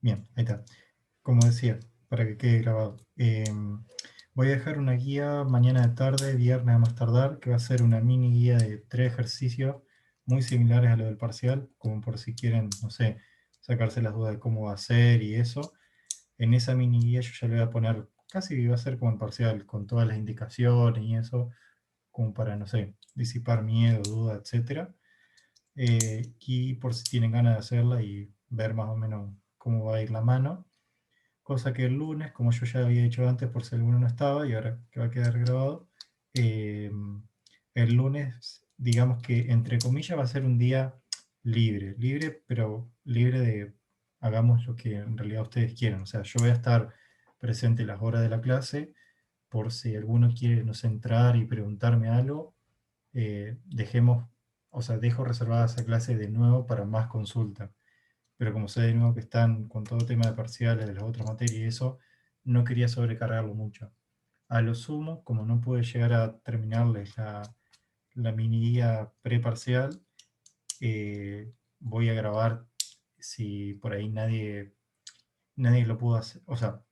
Bien, ahí está. Como decía, para que quede grabado. Voy a dejar una guía mañana de tarde, viernes a más tardar, que va a ser una mini guía de 3 ejercicios muy similares a lo del parcial, como por si quieren, no sé, sacarse las dudas de cómo va a ser y eso. En esa mini guía yo ya le voy a poner, casi va a ser como el parcial, con todas las indicaciones y eso, como para, no sé, disipar miedo, duda, etcétera. Y por si tienen ganas de hacerla y ver más o menos cómo va a ir la mano. Cosa que el lunes, como yo ya había dicho antes, por si alguno no estaba, y ahora que va a quedar grabado, eh, el lunes, digamos que entre comillas va a ser un día libre, libre, pero libre de hagamos lo que en realidad ustedes quieran. O sea, yo voy a estar presente las horas de la clase, por si alguno quiere, no sé, entrar y preguntarme algo, dejemos, o sea, dejo reservada esa clase de nuevo para más consulta. Pero como sé de nuevo que están con todo el tema de parciales, de las otras materias y eso, no quería sobrecargarlo mucho. A lo sumo, como no pude llegar a terminarles la mini guía preparcial, voy a grabar, si por ahí nadie lo pudo hacer, o sea,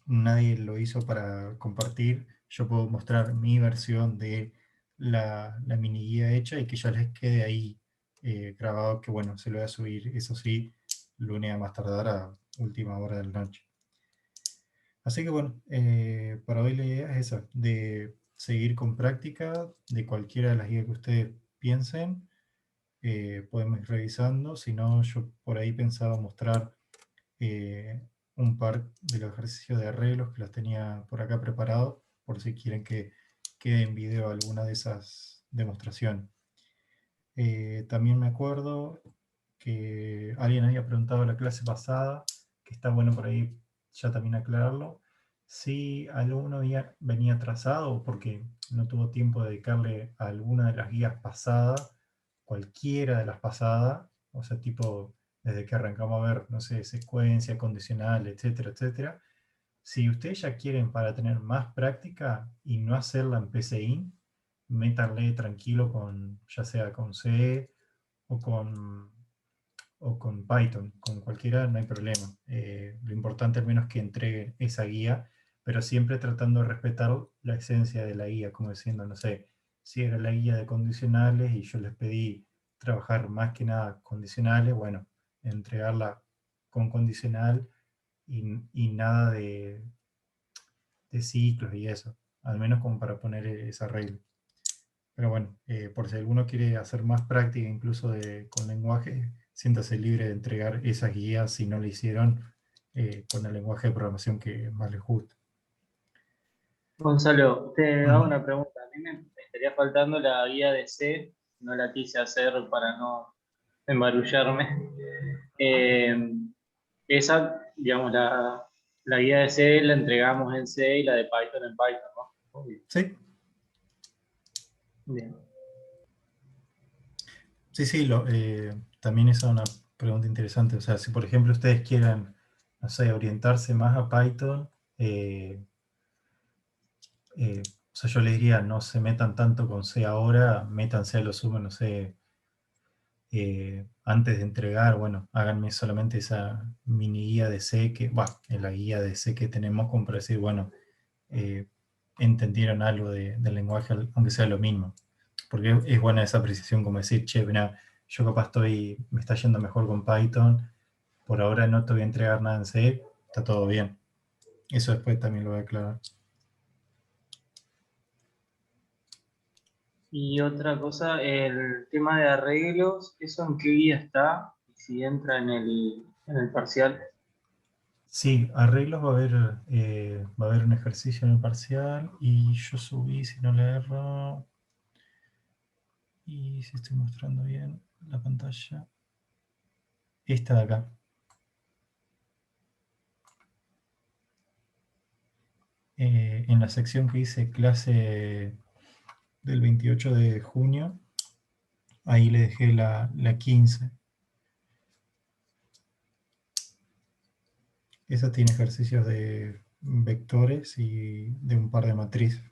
nadie lo hizo para compartir, yo puedo mostrar mi versión de la mini guía hecha y que ya les quede ahí grabado, que bueno, se lo voy a subir, eso sí, lunes a más tardar a última hora de la noche. Así que bueno, para hoy la idea es esa, de seguir con práctica de cualquiera de las guías que ustedes piensen, podemos ir revisando, si no, yo por ahí pensaba mostrar eh, un par de los ejercicios de arreglos que los tenía por acá preparados, por si quieren que quede en video alguna de esas demostraciones. También me acuerdo que alguien había preguntado la clase pasada, que está bueno por ahí ya también aclararlo, si alguno venía atrasado porque no tuvo tiempo de dedicarle a alguna de las guías pasadas, cualquiera de las pasadas, o sea, tipo desde que arrancamos a ver, no sé, secuencia, condicional, etcétera, etcétera. Si ustedes ya quieren para tener más práctica y no hacerla en PCIN, métanle tranquilo con, ya sea con C o con Python, con cualquiera no hay problema. Lo importante al menos es que entreguen esa guía, pero siempre tratando de respetar la esencia de la guía, como diciendo, no sé, si era la guía de condicionales y yo les pedí trabajar más que nada condicionales, bueno, entregarla con condicional y nada de ciclos y eso, al menos como para poner esa regla. Pero bueno, por si alguno quiere hacer más práctica incluso con lenguaje, siéntase libre de entregar esas guías si no lo hicieron con el lenguaje de programación que más les guste. Gonzalo, te hago Ujú. una pregunta. A mí me estaría faltando la guía de C, no la quise hacer para no embarullarme. Eh, esa, digamos, la guía de C la entregamos en C y la de Python en Python, ¿no? Obvio. Sí, Bien. sí, sí, también esa es una pregunta interesante. O sea, si por ejemplo ustedes quieren, no sé, orientarse más a Python, o sea, yo les diría, no se metan tanto con C ahora, métanse a lo sumo, no sé, antes de entregar, bueno, háganme solamente esa mini guía de C que, bueno, en la guía de C que tenemos como para decir, bueno, eh, entendieron algo del lenguaje, aunque sea lo mismo. Porque es buena esa apreciación como decir, che, mira, yo capaz me está yendo mejor con Python, por ahora no te voy a entregar nada en C, está todo bien. Eso después también lo voy a aclarar. Y otra cosa, el tema de arreglos, ¿eso en qué guía está? Y si entra en el parcial. Sí, arreglos va a haber un ejercicio en el parcial y yo subí, si no le erro, y si estoy mostrando bien la pantalla, esta de acá. En la sección que dice clase del 28 de junio, ahí le dejé la 15. Esa tiene ejercicios de vectores y de un par de matrices.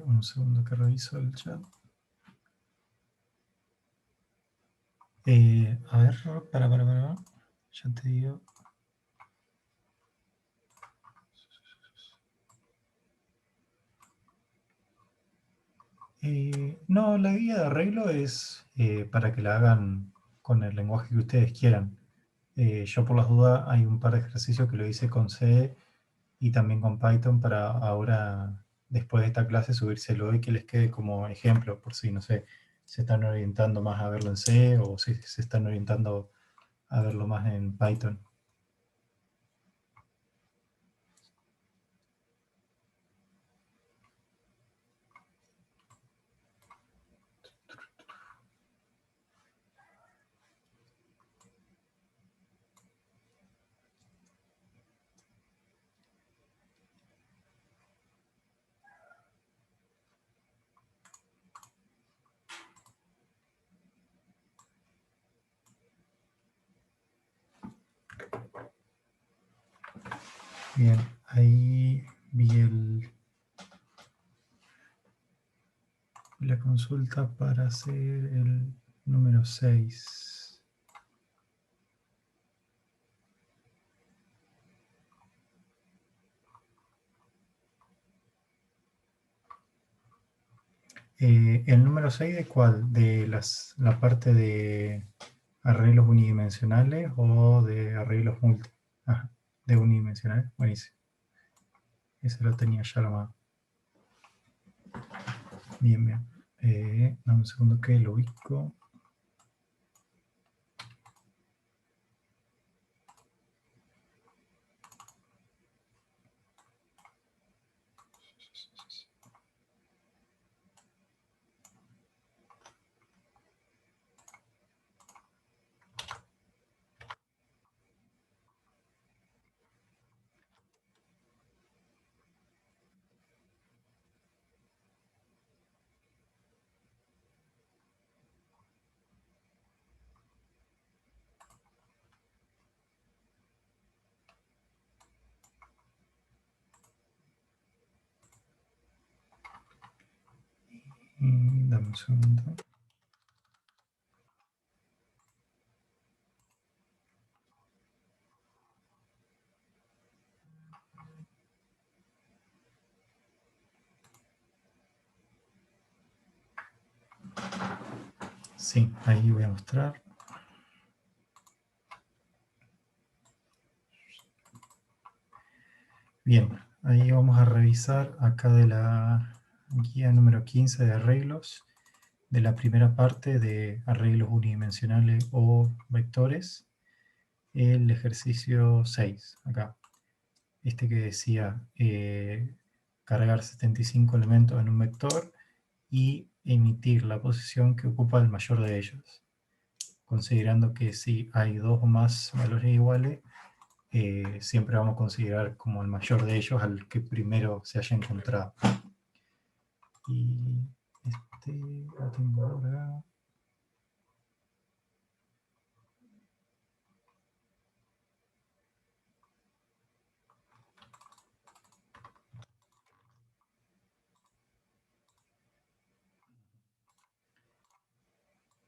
Un segundo que reviso el chat. A ver, para. Ya te digo. No, la guía de arreglo es para que la hagan con el lenguaje que ustedes quieran. Yo por las dudas hay un par de ejercicios que lo hice con C y también con Python para ahora, después de esta clase, subírselo y que les quede como ejemplo, por si, no sé, se están orientando más a verlo en C o si se están orientando a verlo más en Python. Bien, ahí vi la consulta para hacer el número 6. ¿El número 6 de cuál? ¿De la parte de arreglos unidimensionales o de arreglos multi? Ah, de unidimensionales, buenísimo. Ese lo tenía ya armado. Bien, bien. Dame un segundo que lo ubico. Dame un segundo. Sí, ahí voy a mostrar. Bien, ahí vamos a revisar acá de la guía número 15 de arreglos, de la primera parte de arreglos unidimensionales o vectores, el ejercicio 6, acá. Este que decía cargar 75 elementos en un vector y emitir la posición que ocupa el mayor de ellos, considerando que si hay dos o más valores iguales, siempre vamos a considerar como el mayor de ellos al que primero se haya encontrado. Y este lo tengo ahora.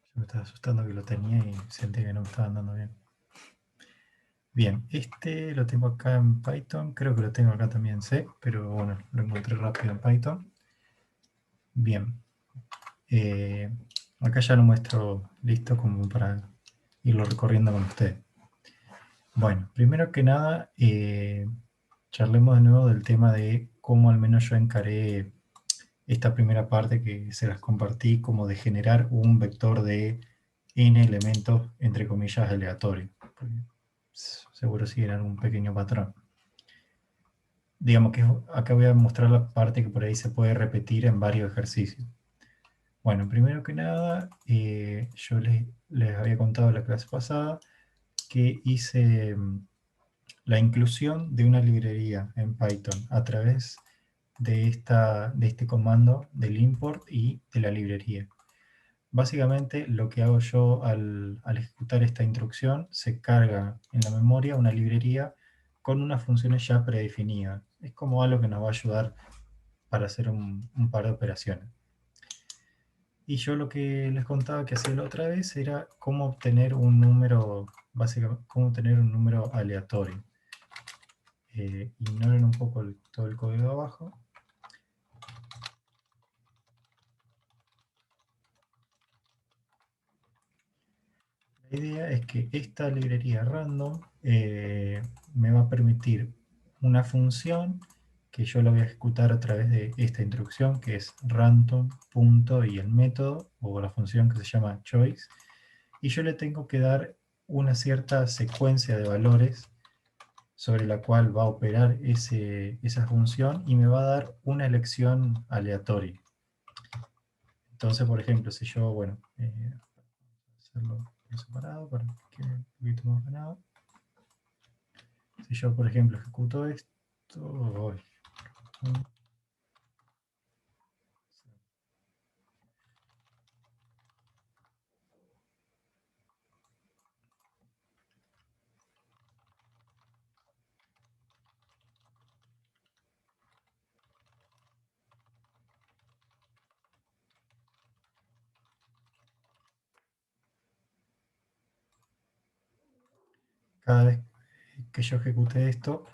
Yo me estaba asustando que lo tenía y sentí que no me estaba andando bien. Bien, este lo tengo acá en Python, creo que lo tengo acá también en C, pero bueno, lo encontré rápido en Python. Bien, acá ya lo muestro listo como para irlo recorriendo con ustedes. Bueno, primero que nada, charlemos de nuevo del tema de cómo al menos yo encaré esta primera parte que se las compartí, como de generar un vector de n elementos, entre comillas, aleatorios. Seguro siguen algún pequeño patrón. Digamos que acá voy a mostrar la parte que por ahí se puede repetir en varios ejercicios. Bueno, primero que nada, yo les había contado en la clase pasada que hice la inclusión de una librería en Python a través de este comando del import y de la librería. Básicamente lo que hago yo al ejecutar esta instrucción, se carga en la memoria una librería con unas funciones ya predefinidas. es como algo que nos va a ayudar para hacer un par de operaciones. Y yo lo que les contaba que hacía la otra vez era cómo obtener un número, básicamente, cómo obtener un número aleatorio. Ignoren un poco todo el código abajo. La idea es que esta librería random me va a permitir una función que yo la voy a ejecutar a través de esta instrucción, que es random. Y el método o la función que se llama choice, y yo le tengo que dar una cierta secuencia de valores sobre la cual va a operar esa función y me va a dar una elección aleatoria. Entonces, por ejemplo, si yo, bueno, hacerlo por separado para que quede un poquito más ganado. Si yo, por ejemplo, ejecuto esto, cada vez que yo ejecute esto,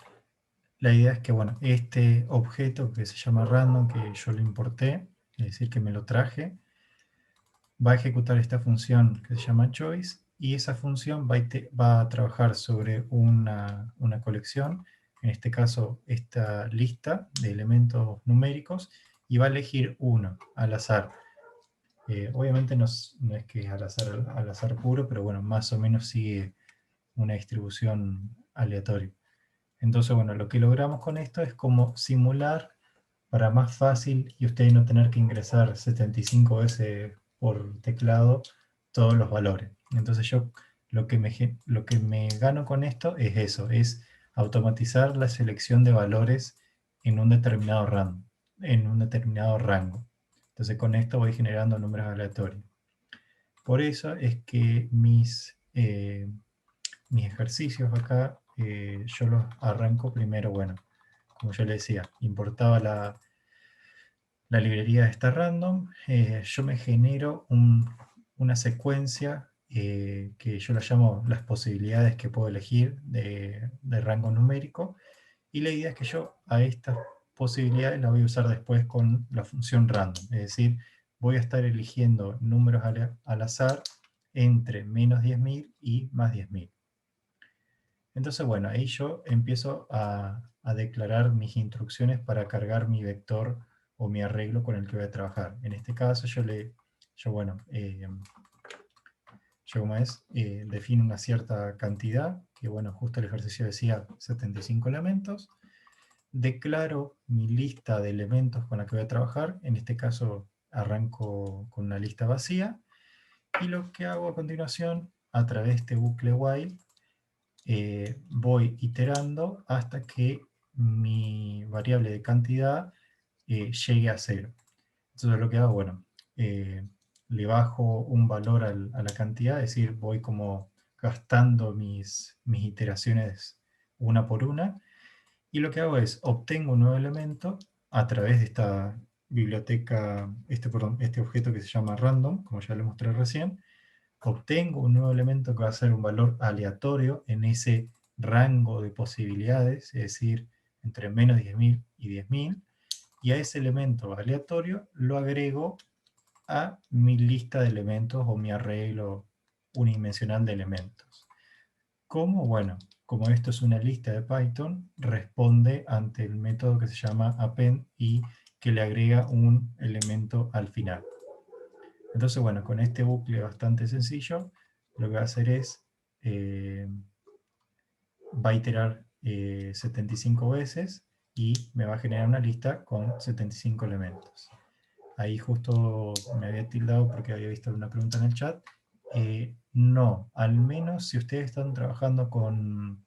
la idea es que, bueno, este objeto que se llama random, que yo lo importé, es decir, que me lo traje, va a ejecutar esta función que se llama choice, y esa función va a trabajar sobre una colección, en este caso esta lista de elementos numéricos, y va a elegir uno al azar. Obviamente no es que es al azar puro, pero bueno, más o menos sigue una distribución aleatoria. Entonces, bueno, lo que logramos con esto es como simular para más fácil y ustedes no tener que ingresar 75 veces por teclado todos los valores. Entonces yo lo que me gano con esto es eso, es automatizar la selección de valores en un determinado random, en un determinado rango. Entonces con esto voy generando números aleatorios. Por eso es que mis ejercicios acá, yo los arranco primero, bueno, como yo le decía, importaba la librería está random, yo me genero una secuencia que yo la llamo las posibilidades que puedo elegir de rango numérico, y la idea es que yo a estas posibilidades las voy a usar después con la función random, es decir, voy a estar eligiendo números al azar entre menos 10.000 y más 10.000. Entonces, bueno, ahí yo empiezo a declarar mis instrucciones para cargar mi vector o mi arreglo con el que voy a trabajar. En este caso, defino una cierta cantidad, que bueno, justo el ejercicio decía 75 elementos. Declaro mi lista de elementos con la que voy a trabajar. En este caso, arranco con una lista vacía. Y lo que hago a continuación, a través de este bucle while, voy iterando hasta que mi variable de cantidad llegue a 0. Entonces lo que hago, bueno, le bajo un valor a la cantidad, es decir, voy como gastando mis iteraciones una por una, y lo que hago es, obtengo un nuevo elemento a través de esta biblioteca, este objeto que se llama random, como ya le mostré recién. Obtengo un nuevo elemento que va a ser un valor aleatorio en ese rango de posibilidades, es decir, entre menos 10.000 y 10.000, y a ese elemento aleatorio lo agrego a mi lista de elementos o mi arreglo unidimensional de elementos. ¿Cómo? Bueno, como esto es una lista de Python, responde ante el método que se llama append y que le agrega un elemento al final. Entonces, bueno, con este bucle bastante sencillo, lo que va a hacer es, va a iterar 75 veces y me va a generar una lista con 75 elementos. Ahí justo me había tildado porque había visto una pregunta en el chat. No, al menos si ustedes están trabajando con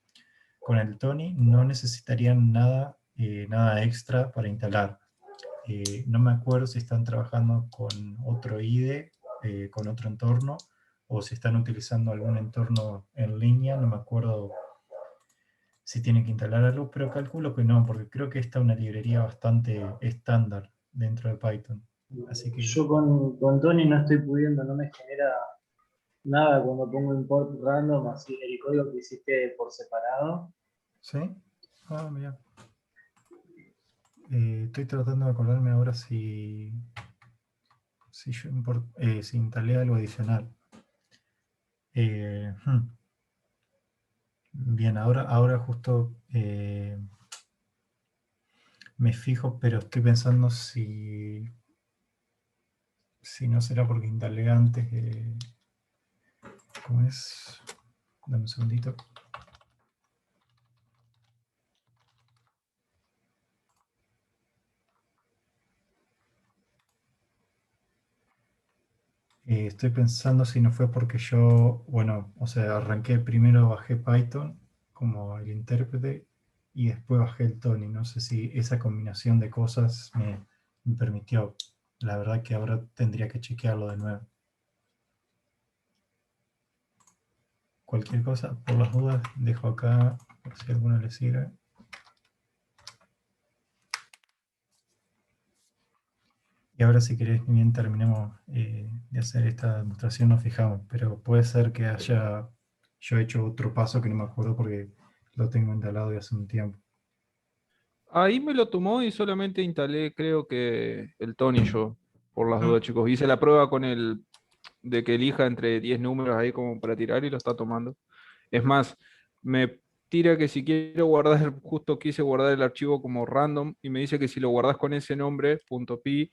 el Tony, no necesitarían nada extra para instalar. No me acuerdo si están trabajando con otro IDE, con otro entorno, o si están utilizando algún entorno en línea, no me acuerdo si tiene que instalar algo, pero calculo que no, porque creo que esta es una librería bastante estándar dentro de Python. Así que, Yo con Tony no estoy pudiendo, no me genera nada cuando pongo import random, así el código que hiciste por separado. ¿sí? Ah, mira. Estoy tratando de acordarme ahora si yo si instalé algo adicional. Eh, hmm. Bien, ahora justo me fijo, pero estoy pensando si no será porque instalé antes. ¿Cómo es? Dame un segundito. Estoy pensando si no fue porque yo, bueno, o sea, arranqué primero, bajé Python como el intérprete y después bajé el Tony. No sé si esa combinación de cosas me permitió. La verdad que ahora tendría que chequearlo de nuevo. Cualquier cosa, por las dudas, dejo acá por si a alguno le sirve. Y ahora si querés, ni bien terminemos de hacer esta demostración, nos fijamos. Pero puede ser que haya yo hecho otro paso que no me acuerdo porque lo tengo instalado de hace un tiempo. Ahí me lo tomó y solamente instalé, creo que el Tony yo, por las dudas, Mm. chicos. Hice la prueba con el de que elija entre 10 números ahí como para tirar y lo está tomando. Es más, me tira que si quiero guardar, justo quise guardar el archivo como random y me dice que si lo guardas con ese nombre, .py,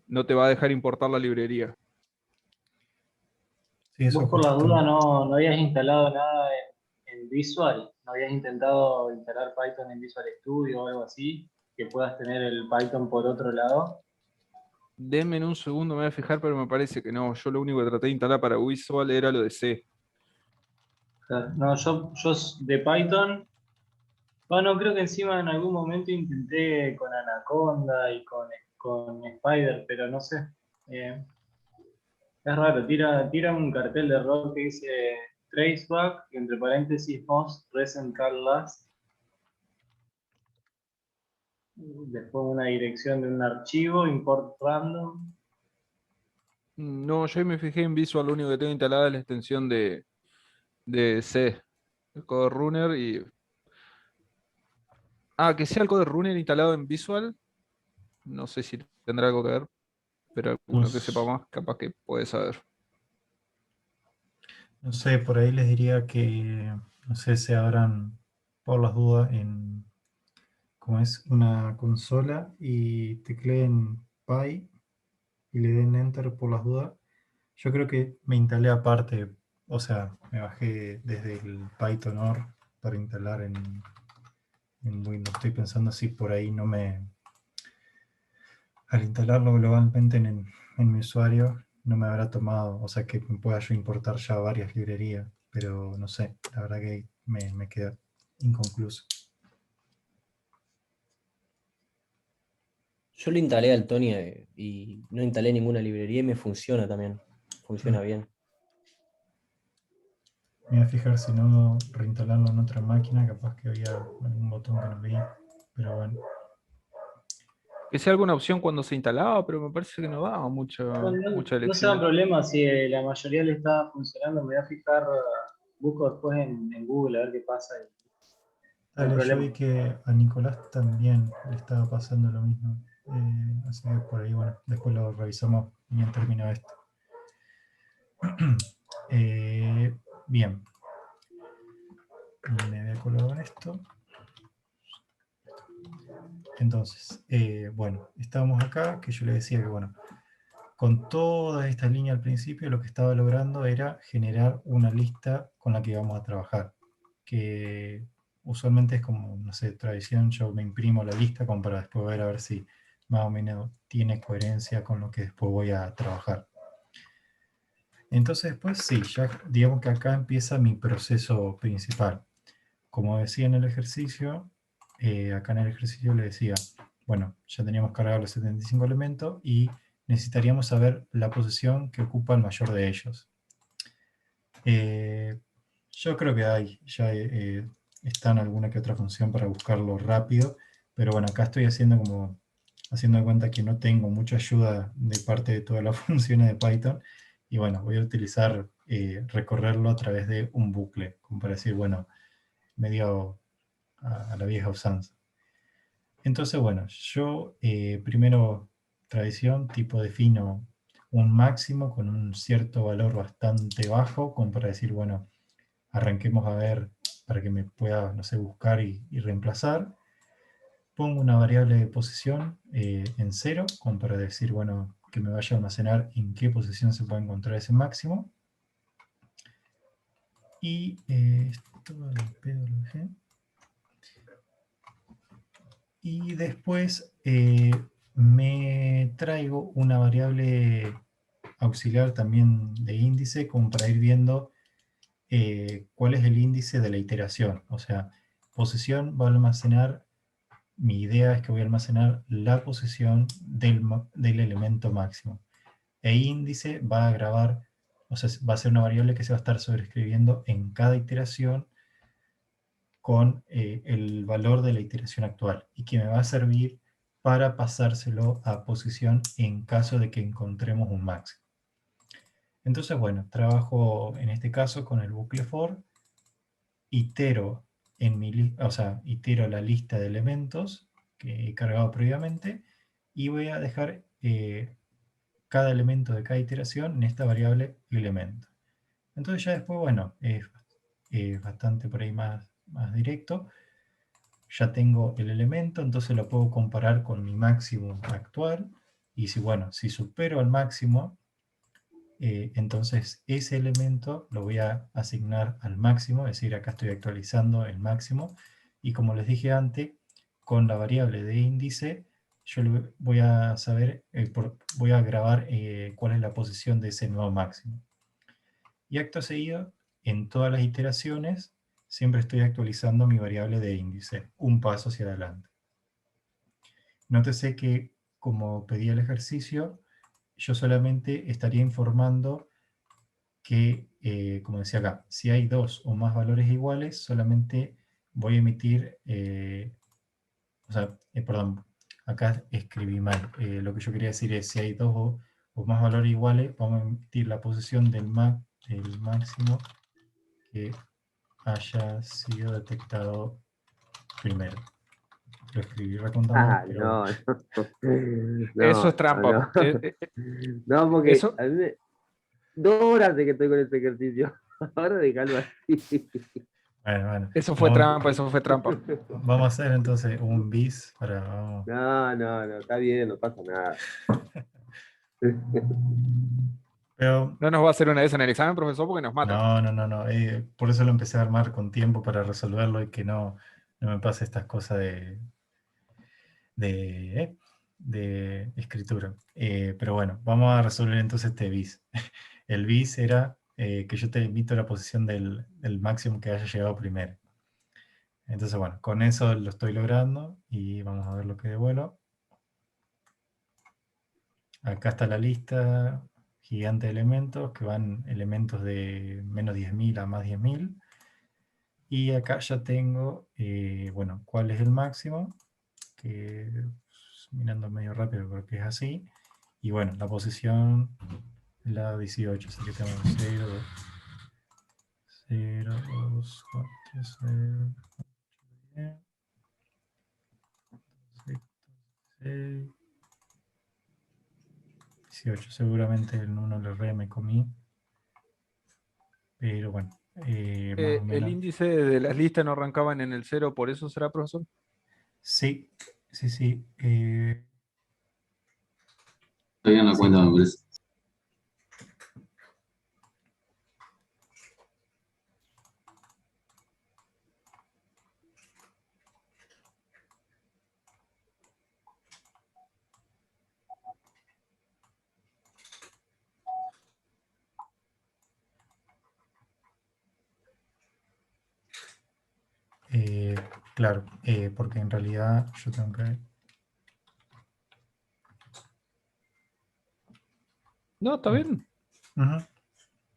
no te va a dejar importar la librería. Sí, eso Vos por la justo. duda no habías instalado nada en Visual, no habías intentado instalar Python en Visual Studio o algo así, que puedas tener el Python por otro lado. Denme en un segundo, me voy a fijar, pero me parece que no. Yo lo único que traté de instalar para Visual era lo de C. Claro, no, yo de Python, bueno, creo que encima en algún momento intenté con Anaconda y con Spider, pero no sé. Eh, es raro, tira un cartel de error que dice traceback, entre paréntesis, most recent call last, después una dirección de un archivo, import random. No, yo ahí me fijé en Visual, lo único que tengo instalada es la extensión de C, el Code Runner y... Ah, que sea el Code Runner instalado en Visual, no sé si tendrá algo que ver, pero No, alguno que sepa más, capaz que puede saber. no sé, por ahí les diría que, no sé, se abran por las dudas en, como es, una consola y tecleen Py y le den Enter por las dudas. Yo creo que me instalé aparte, o sea, me bajé desde el Python para instalar en Windows. Estoy pensando si por ahí no me, al instalarlo globalmente en mi usuario, no me habrá tomado, o sea, que me pueda yo importar ya varias librerías, pero no sé, la verdad que me queda inconcluso. Yo lo instalé al Tony y no instalé ninguna librería y me funciona también. Funciona Mm. bien. Me voy a fijar si no reinstalarlo en otra máquina, capaz que había algún botón que no vi, pero bueno. Que sea alguna opción cuando se instalaba, pero me parece que no daba Bueno, mucha no se dan elección. problemas si la mayoría le está funcionando. Me voy a fijar, busco después en Google a ver qué pasa. Y no hay Dale, yo vi problema. que a Nicolás también le estaba pasando lo mismo. Así que por ahí, bueno, después lo revisamos bien terminado esto. Bien, me había colgado en esto. Entonces, bueno, estábamos acá, que yo le decía que, bueno, con toda esta línea al principio, lo que estaba logrando era generar una lista con la que íbamos a trabajar, que usualmente es como, no sé, tradición, yo me imprimo la lista como para después ver a ver si más o menos tiene coherencia con lo que después voy a trabajar. Entonces después sí, ya digamos que acá empieza mi proceso principal. Como decía en el ejercicio, acá en el ejercicio le decía, bueno, ya teníamos cargados los 75 elementos y necesitaríamos saber la posición que ocupa el mayor de ellos. Yo creo que hay ya está en alguna que otra función para buscarlo rápido, pero bueno, acá estoy haciendo haciendo de cuenta que no tengo mucha ayuda de parte de todas las funciones de Python, y bueno, voy a utilizar recorrerlo a través de un bucle, como para decir, bueno, medio a la vieja usanza. Entonces, bueno, yo primero, tradición, tipo defino un máximo con un cierto valor bastante bajo, como para decir, bueno, arranquemos a ver para que me pueda, no sé, buscar y reemplazar. Pongo una variable de posición en 0, como para decir, bueno, que me vaya a almacenar en qué posición se puede encontrar ese máximo. Y esto al pedo lo dejé. Y después me traigo una variable auxiliar también de índice, como para ir viendo cuál es el índice de la iteración. O sea, posición va a almacenar, mi idea es que voy a almacenar la posición del elemento máximo. E índice va a grabar, o sea, va a ser una variable que se va a estar sobreescribiendo en cada iteración con el valor de la iteración actual, y que me va a servir para pasárselo a posición en caso de que encontremos un máximo. Entonces, bueno, trabajo en este caso con el bucle for, itero, itero la lista de elementos que he cargado previamente, y voy a dejar cada elemento de cada iteración en esta variable elemento. Entonces ya después, bueno, es bastante por ahí más directo. Ya tengo el elemento, entonces lo puedo comparar con mi máximo actual, y si, bueno, si supero al máximo, entonces ese elemento lo voy a asignar al máximo, es decir, acá estoy actualizando el máximo, y como les dije antes, con la variable de índice, yo voy a saber, voy a grabar cuál es la posición de ese nuevo máximo. Y acto seguido, en todas las iteraciones, siempre estoy actualizando mi variable de índice, un paso hacia adelante. Nótese que, como pedí el ejercicio, yo solamente estaría informando que, como decía acá, si hay dos o más valores iguales, solamente voy a emitir, perdón, acá escribí mal. Lo que yo quería decir es, si hay dos o más valores iguales, vamos a emitir la posición del máximo que haya sido detectado primero. Lo escribí recontando mal, Ah, pero no, no. Eso No, es trampa. no. No, porque Eso, a mí 2 horas de que estoy con este ejercicio. Ahora déjalo así. bueno, eso fue trampa, eso fue trampa. vamos a hacer entonces un bis para... No, no, no, está bien, no pasa nada. Pero No nos va a hacer una vez en el examen, profesor, porque nos mata. no. Por eso lo empecé a armar con tiempo para resolverlo, y que no me pase estas cosas de escritura. Pero bueno, vamos a resolver entonces este bis. El bis era que yo te emito la posición del máximo que haya llegado primero. Entonces, bueno, con eso lo estoy logrando, y vamos a ver lo que devuelvo. Acá está la lista gigante de elementos, que van elementos de menos 10.000 a más 10.000. Y acá ya tengo, bueno, cuál es el máximo, que mirando medio rápido creo que es así. Y bueno, la posición, la 18, así que tengo 0, 0, 2, 4, 0, 10, 6, 18. Seguramente en uno le re me comí, pero bueno, más o El menos. índice de las listas no arrancaban en el 0, por eso será, profesor. Sí, sí. Todavía no Sí. cuenta, me parece. Claro, porque en realidad yo tengo que... No, está bien. Ujú.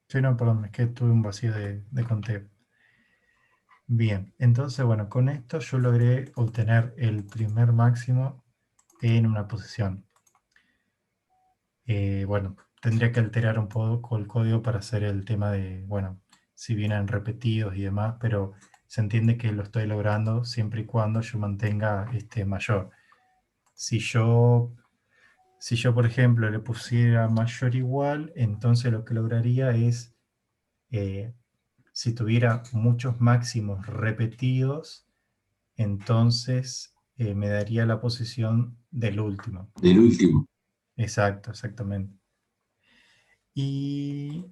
Sí, no, perdón, es que tuve un vacío de conteo. Bien, entonces, bueno, con esto yo logré obtener el primer máximo en una posición. Bueno, tendría que alterar un poco el código para hacer el tema de, bueno, si vienen repetidos y demás, pero se entiende que lo estoy logrando siempre y cuando yo mantenga este mayor. Si yo, si yo, por ejemplo, le pusiera mayor igual, entonces lo que lograría es, eh, si tuviera muchos máximos repetidos, entonces me daría la posición del último. Del último. Exacto, exactamente. Y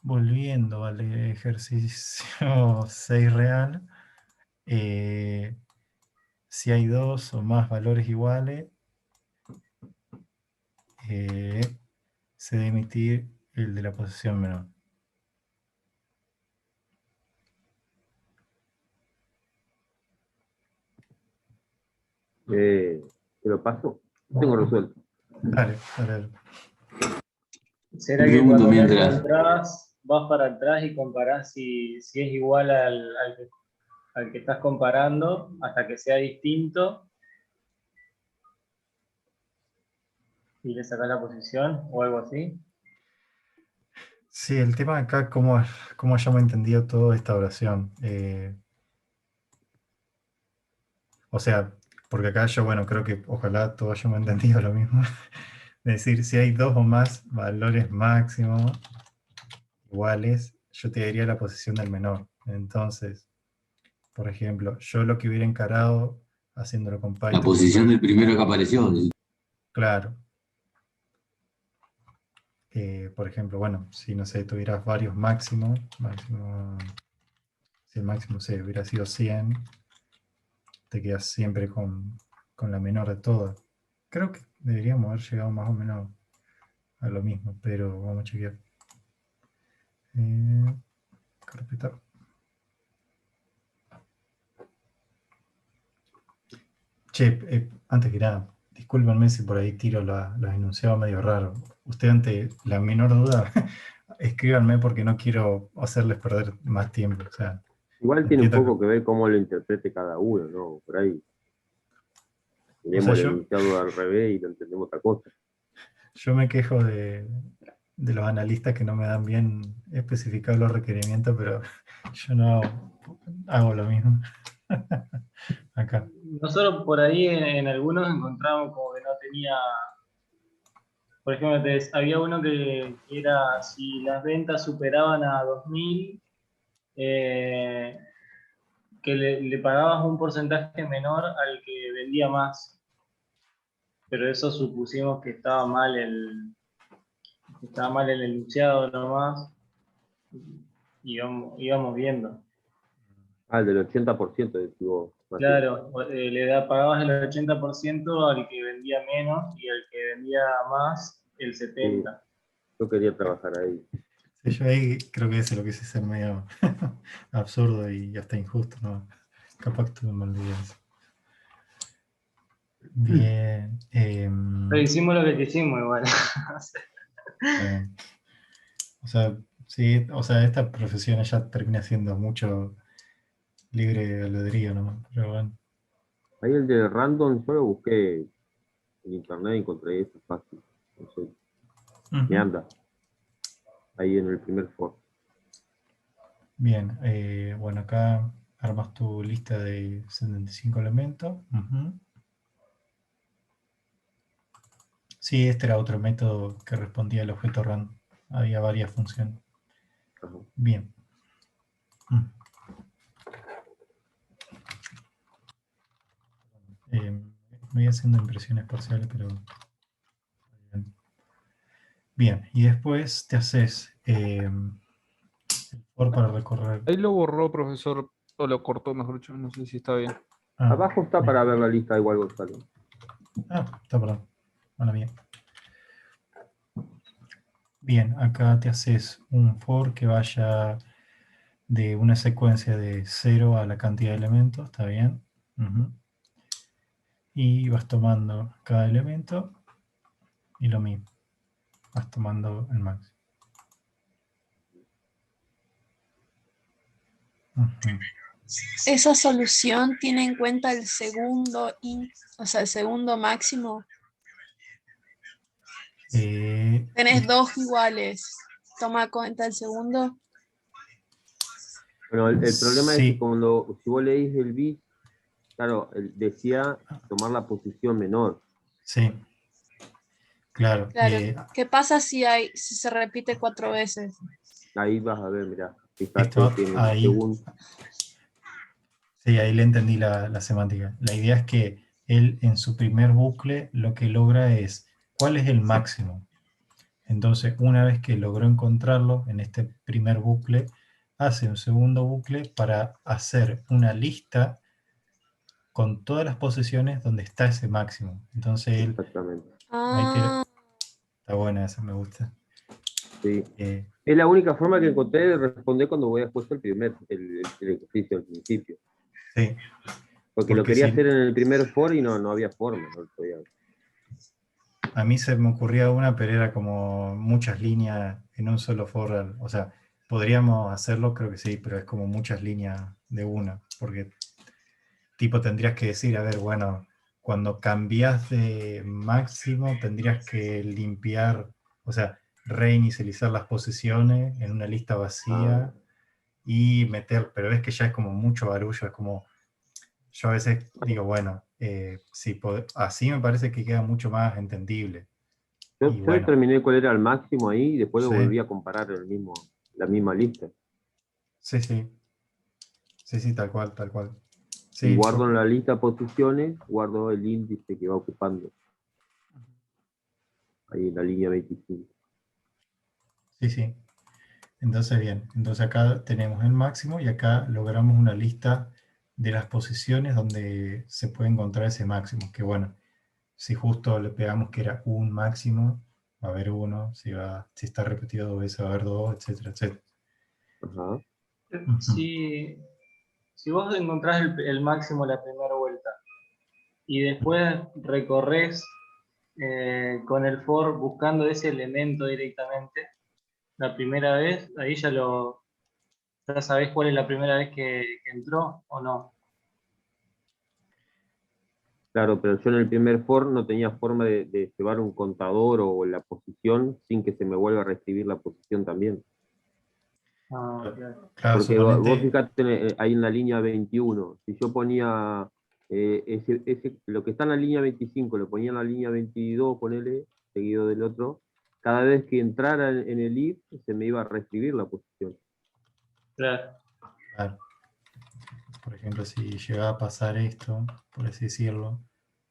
volviendo al ejercicio 6 real, eh, si hay dos o más valores iguales, eh, se debe emitir el de la posición menor. ¿Te lo paso? Tengo resuelto. Dale, dale, dale. ¿Será Te que pregunto cuando lo mientras. encontrás, vas para atrás y comparás si es igual al que estás comparando hasta que sea distinto y le sacás la posición o algo así? Sí, el tema acá, cómo hayamos entendido toda esta oración. O sea, porque acá yo, bueno, creo que ojalá todos hayamos entendido lo mismo. Es decir, si hay dos o más valores máximos iguales, yo te daría la posición del menor. Entonces, por ejemplo, yo lo que hubiera encarado haciéndolo con La Python, posición del primero que apareció. claro. Por ejemplo, bueno, si no sé, tuvieras varios máximos, si el máximo se hubiera sido 100, te quedas siempre con la menor de todas. Creo que deberíamos haber llegado más o menos a lo mismo, pero vamos a chequear. Carpeta. Che, antes que nada, discúlpenme si por ahí tiro los enunciados medio raros. Usted, ante la menor duda, escríbanme porque no quiero hacerles perder más tiempo. O sea, Igual tiene un entiendo que, poco que ver cómo lo interprete cada uno, ¿no? Por ahí o sea, tenemos el enunciado al revés y lo entendemos otra cosa. yo me quejo de los analistas que no me dan bien especificados los requerimientos, pero yo no hago lo mismo acá. Nosotros por ahí en algunos encontramos como que no tenía, por ejemplo, había uno que era si las ventas superaban a 2000, eh, que le pagabas un porcentaje menor al que vendía más, pero eso supusimos que estaba mal el enunciado nomás, y íbamos viendo. Ah, el del 80% decís vos, Matías. Claro, pagabas el 80% al que vendía menos y al que vendía más el Sí, 70%. yo quería trabajar ahí. Sí, yo ahí creo que ese lo quise ser medio absurdo y hasta injusto, ¿no? Capaz que me olvidé eso. Bien. Pero hicimos lo que quisimos igual. Eh, o sea, sí, o sea, esta profesión ya termina siendo mucho libre albedrío, ¿no? Pero bueno. Ahí el de random, yo lo busqué en internet y encontré eso fácil. No sé, me Ujú. anda. Ahí en el primer for. Bien, bueno, acá armas tu lista de 75 elementos. Ujú. Sí, este era otro método que respondía al objeto random. Había varias funciones. Ajá. Bien. Mm. Me voy haciendo impresiones parciales, pero... Bien. Bien, y después te haces el for para recorrer. Ahí lo borró, profesor, o lo cortó, mejor dicho, no sé si está bien. Ah, Abajo está bien. para ver la lista igual, Gonzalo. Está perdón. Mala mía. Bien, acá te haces un for que vaya de una secuencia de 0 a la cantidad de elementos, ¿está bien? Ujú. Y vas tomando cada elemento y lo mismo, vas tomando el máximo. Ujú. ¿Esa solución tiene en cuenta el o sea, el segundo máximo? Tenés dos iguales. Toma en cuenta el segundo. Bueno, el problema es que Sí, si vos leís el bit, claro, decía tomar la posición menor. sí, claro. Claro. ¿Qué pasa si se repite 4 veces? Ahí vas a ver, mirá, fíjate Esto que en el ahí, segundo, sí, ahí le entendí la semántica. La idea es que él en su primer bucle lo que logra es, ¿cuál es el máximo? Entonces, una vez que logró encontrarlo en este primer bucle, hace un segundo bucle para hacer una lista con todas las posiciones donde está ese máximo. Entonces, él, exactamente. ahí Ah, está buena esa, me gusta. Sí. Eh, Es la única forma que encontré de responder cuando voy a puesto el ejercicio al principio. sí, Porque lo porque quería si hacer en el primer for y no había forma. No podía. a mí se me ocurría una, pero era como muchas líneas en un solo for. O sea, podríamos hacerlo, creo que sí, pero es como muchas líneas de una, porque tipo tendrías que decir, a ver, bueno, cuando cambias de máximo tendrías que limpiar, o sea, reinicializar las posiciones en una lista Ah, vacía y meter, pero es que ya es como mucho barullo, es como, yo a veces digo, bueno, sí, así me parece que queda mucho más entendible. Y yo bueno, determiné cuál era el máximo ahí y después lo sí, volví a comparar la misma lista. sí, sí, sí, sí, tal cual, tal cual. Y Sí, guardo en la lista posiciones, guardo el índice que va ocupando ahí en la línea 25. sí, sí. Entonces, bien, entonces acá tenemos el máximo y acá logramos una lista de las posiciones donde se puede encontrar ese máximo. Que bueno, si justo le pegamos que era un máximo, va a haber uno, si está repetido dos veces va a haber dos, etcétera, etcétera. Ajá. Ujú. Si vos encontrás el máximo la primera vuelta y después recorres con el for buscando ese elemento directamente, la primera vez, ahí ya sabés cuál es la primera vez que entró o no. Claro, pero yo en el primer for no tenía forma de llevar un contador o la posición sin que se me vuelva a reescribir la posición también. Ah, claro. Claro, Porque vos suponete, fíjate ahí en la línea 21, si yo ponía lo que está en la línea 25, lo ponía en la línea 22, ponele, seguido del otro, cada vez que entrara en el if se me iba a reescribir la posición. Claro. claro, por ejemplo, si llegaba a pasar esto, por así decirlo,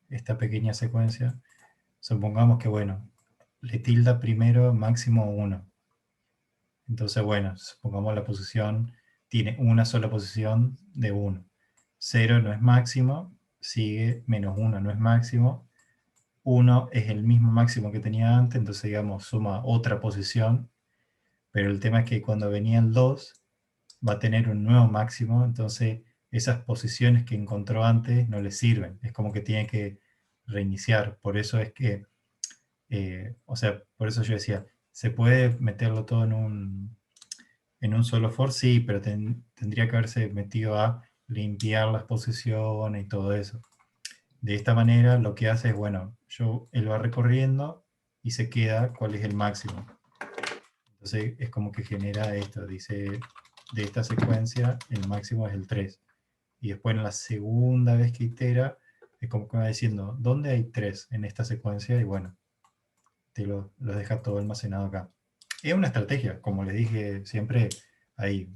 esta pequeña secuencia, supongamos que, bueno, le tilda primero máximo uno. Entonces, bueno, supongamos la posición tiene una sola posición de 1. 0 no es máximo, sigue menos 1 no es máximo. 1 es el mismo máximo que tenía antes, entonces, digamos, suma otra posición. Pero el tema es que cuando venía el 2, va a tener un nuevo máximo, entonces esas posiciones que encontró antes no le sirven. Es como que tiene que reiniciar. Por eso es que, o sea, por eso yo decía, se puede meterlo todo en un solo for, sí, pero tendría que haberse metido a limpiar las posiciones y todo eso. De esta manera lo que hace es, bueno, él va recorriendo y se queda cuál es el máximo. Entonces es como que genera esto, dice, de esta secuencia el máximo es el 3. Y después en la segunda vez que itera, es como que va diciendo, ¿dónde hay 3 en esta secuencia? Y bueno, te lo deja todo almacenado acá. Es una estrategia, como les dije siempre, hay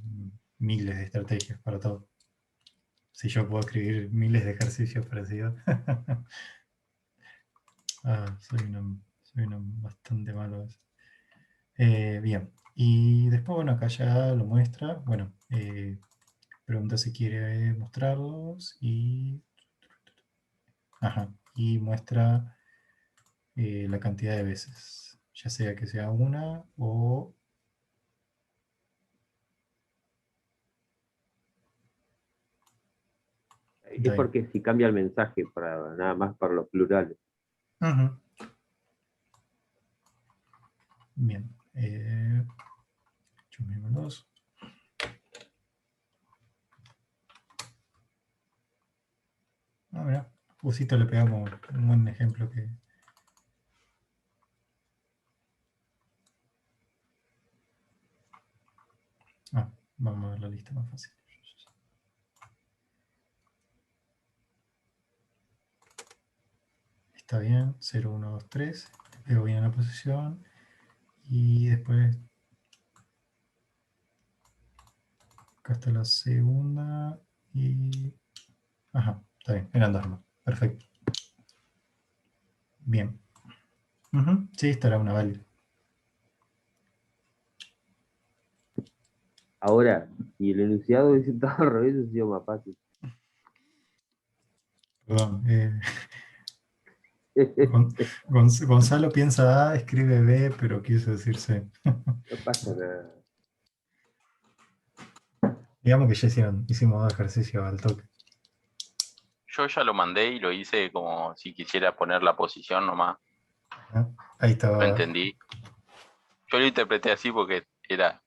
miles de estrategias para todo. Si yo puedo escribir miles de ejercicios parecidos. Soy una bastante malo a veces. Bien, y después, bueno, acá ya lo muestra. Bueno, pregunta si quiere mostrarlos y muestra la cantidad de veces, ya sea que sea una o... Es Está bien. porque si cambia el mensaje para nada más para los plurales. Ujú. Bien. Chumémonos. Justo le pegamos un buen ejemplo que... Vamos a ver la lista más fácil. Está bien, 0, 1, 2, 3. Le pego bien en la posición. Y después... Acá está la segunda. Y... Ajá, está bien, eran dos más. Perfecto. Bien. Sí, esta era una válida. Ahora, si el enunciado hubiese estado al revés, hubiese sido más fácil. Perdón. Gonzalo piensa A, escribe B, pero quiso decir C. No pasa nada. Digamos que ya hicimos dos ejercicios al toque. Yo ya lo mandé y lo hice como si quisiera poner la posición nomás. ¿No? Ahí Lo estaba. entendí. Yo lo interpreté así porque era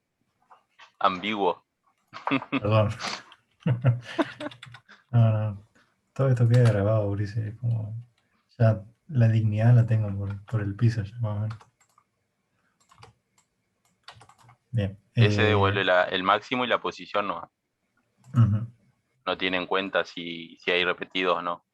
ambiguo. Perdón. No. Todo esto queda grabado, Ulises. Como ya la dignidad la tengo por el piso ya, más o menos. Bien. Ese devuelve el máximo y la posición no, Ujú. no tiene en cuenta si hay repetidos o no.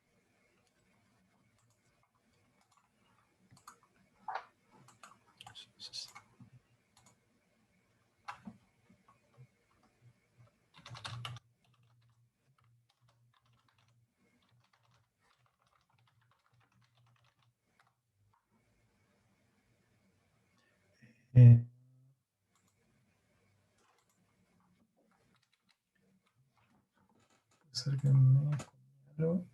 Eh, acérquenme. Claro.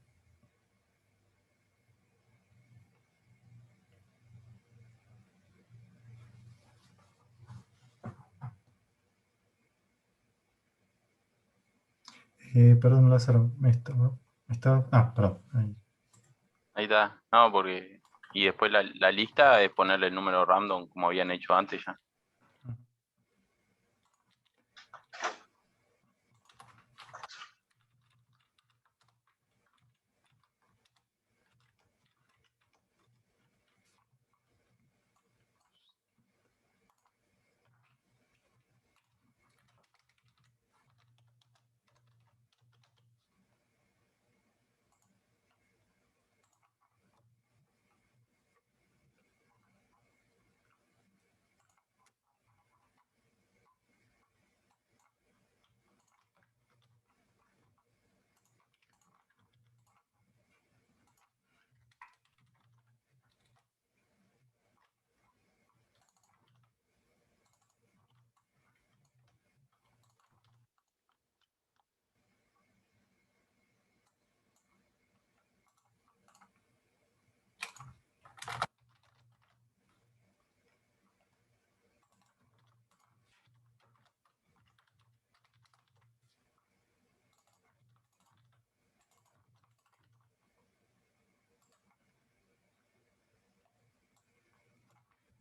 Perdón, Lázaro, perdón. Ahí. Ahí está. No, porque... Y después la lista es ponerle el número random como habían hecho antes ya.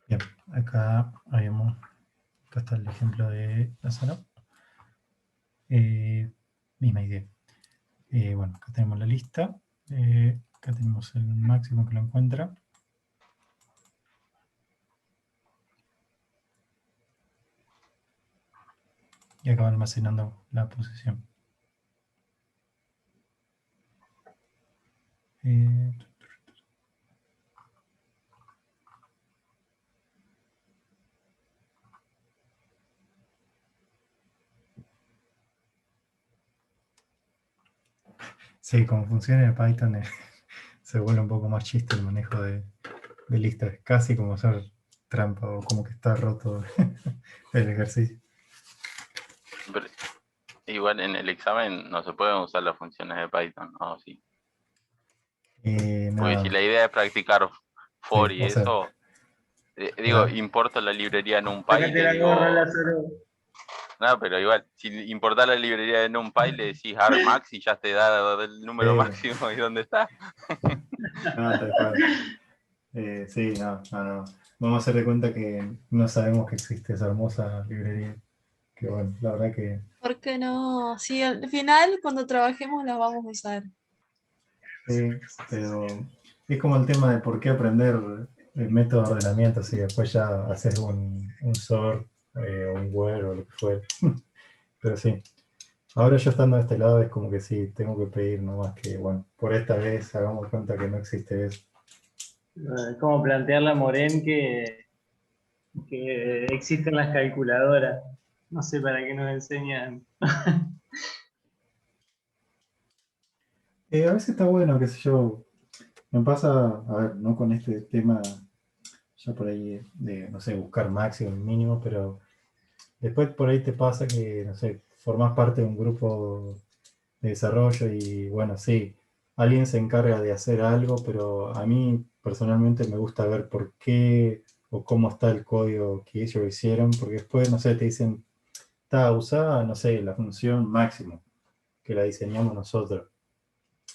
Bien, acá está el ejemplo de Lázaro. Misma idea. Bueno, acá tenemos la lista. Acá tenemos el máximo que lo encuentra. Y acá va almacenando la posición. Sí, como funciona en Python se vuelve un poco más chiste el manejo de listas. Es casi como hacer trampa o como que está roto el ejercicio. Pero igual en el examen no se pueden usar las funciones de Python, ¿no? Sí. Porque si la idea es practicar for y eso, digo, importo la librería NumPy y le digo... No, pero igual, si importar la librería de NumPy le decís argmax y ya te da el número máximo y dónde está. Tal cual. Sí, no. Vamos a hacer de cuenta que no sabemos que existe esa hermosa librería. Que bueno, la verdad que... ¿Por qué no? Sí, al final, cuando trabajemos, las vamos a usar. Sí, pero es como el tema de por qué aprender el método de ordenamiento si después ya haces un sort o un where o lo que fuera. Pero sí, ahora yo estando de este lado es como que sí, tengo que pedir nomás que, bueno, por esta vez hagamos cuenta que no existe eso. Es como plantearle a Moren que existen las calculadoras. No sé para qué nos enseñan. A veces está bueno, qué sé yo, me pasa, a ver, no con este tema ya por ahí de, no sé, buscar máximo y mínimo, pero después por ahí te pasa que, no sé, formás parte de un grupo de desarrollo y bueno, sí, alguien se encarga de hacer algo, pero a mí personalmente me gusta ver por qué o cómo está el código que ellos hicieron, porque después, no sé, te dicen, está usada, no sé, la función máximo, que la diseñamos nosotros.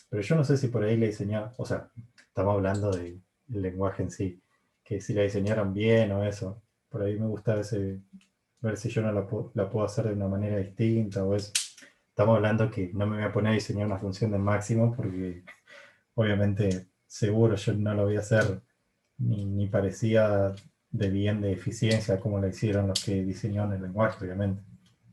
Pero yo no sé si por ahí la diseñaron, o sea, estamos hablando del lenguaje en sí, que si la diseñaron bien o eso. Por ahí me gusta ver si yo no la puedo hacer de una manera distinta o eso. Estamos hablando que no me voy a poner a diseñar una función de máximo porque obviamente seguro yo no lo voy a hacer ni parecía de bien de eficiencia como la hicieron los que diseñaron el lenguaje, obviamente.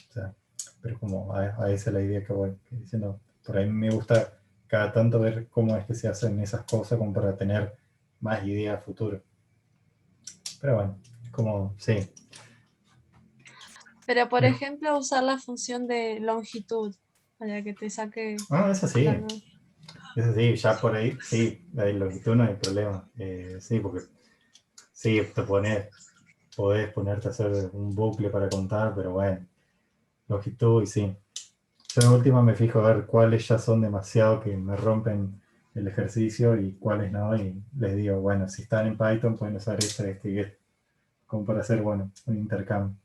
O sea, pero como a esa es la idea que voy que diciendo. Por ahí me gusta cada tanto ver cómo es que se hacen esas cosas como para tener más ideas a futuro. Pero bueno, como, sí. Pero por ejemplo, usar la función de longitud para que te saque Ah, eso sí. la... Eso sí, ya por ahí, sí, la de longitud no hay problema. Sí, porque sí, podés ponerte a hacer un bucle para contar, pero bueno, longitud y sí. Yo en última me fijo a ver cuáles ya son demasiado que me rompen el ejercicio y cuáles no, y les digo, bueno, si están en Python pueden usar este y este, como para hacer, bueno, un intercambio.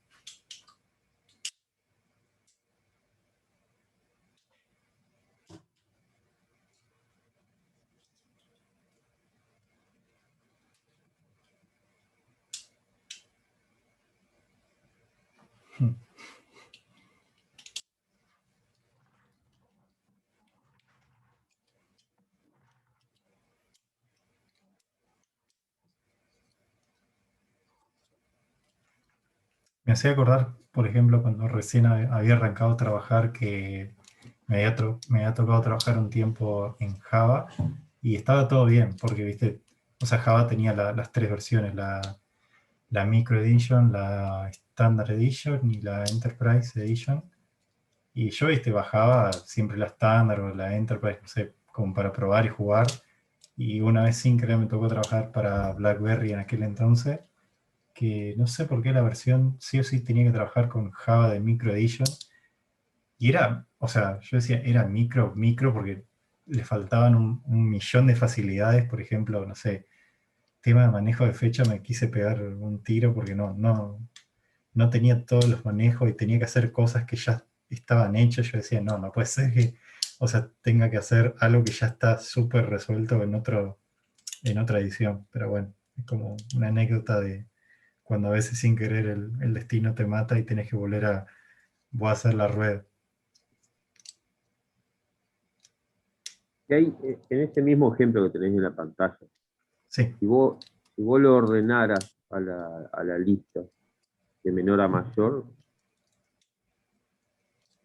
Me hacía acordar, por ejemplo, cuando recién había arrancado a trabajar, que me había tocado trabajar un tiempo en Java y estaba todo bien, porque, viste, o sea, Java tenía las tres versiones, la Micro Edition, la Standard Edition y la Enterprise Edition. Y yo, viste, bajaba siempre la Standard o la Enterprise, no sé, como para probar y jugar. Y una vez sin querer me tocó trabajar para BlackBerry en aquel entonces, que no sé por qué la versión sí o sí tenía que trabajar con Java de Micro Edition. Y era, o sea, yo decía, era micro, porque le faltaban un millón de facilidades. Por ejemplo, no sé, tema de manejo de fecha me quise pegar un tiro porque no tenía todos los manejos y tenía que hacer cosas que ya estaban hechas. Yo decía, no puede ser que, o sea, tenga que hacer algo que ya está súper resuelto en otra edición. Pero bueno, es como una anécdota de cuando a veces sin querer el destino te mata y tenés que voy a hacer la rueda. Y ahí, en este mismo ejemplo que tenéis en la pantalla, Sí, si vos lo ordenaras a la lista de menor a mayor,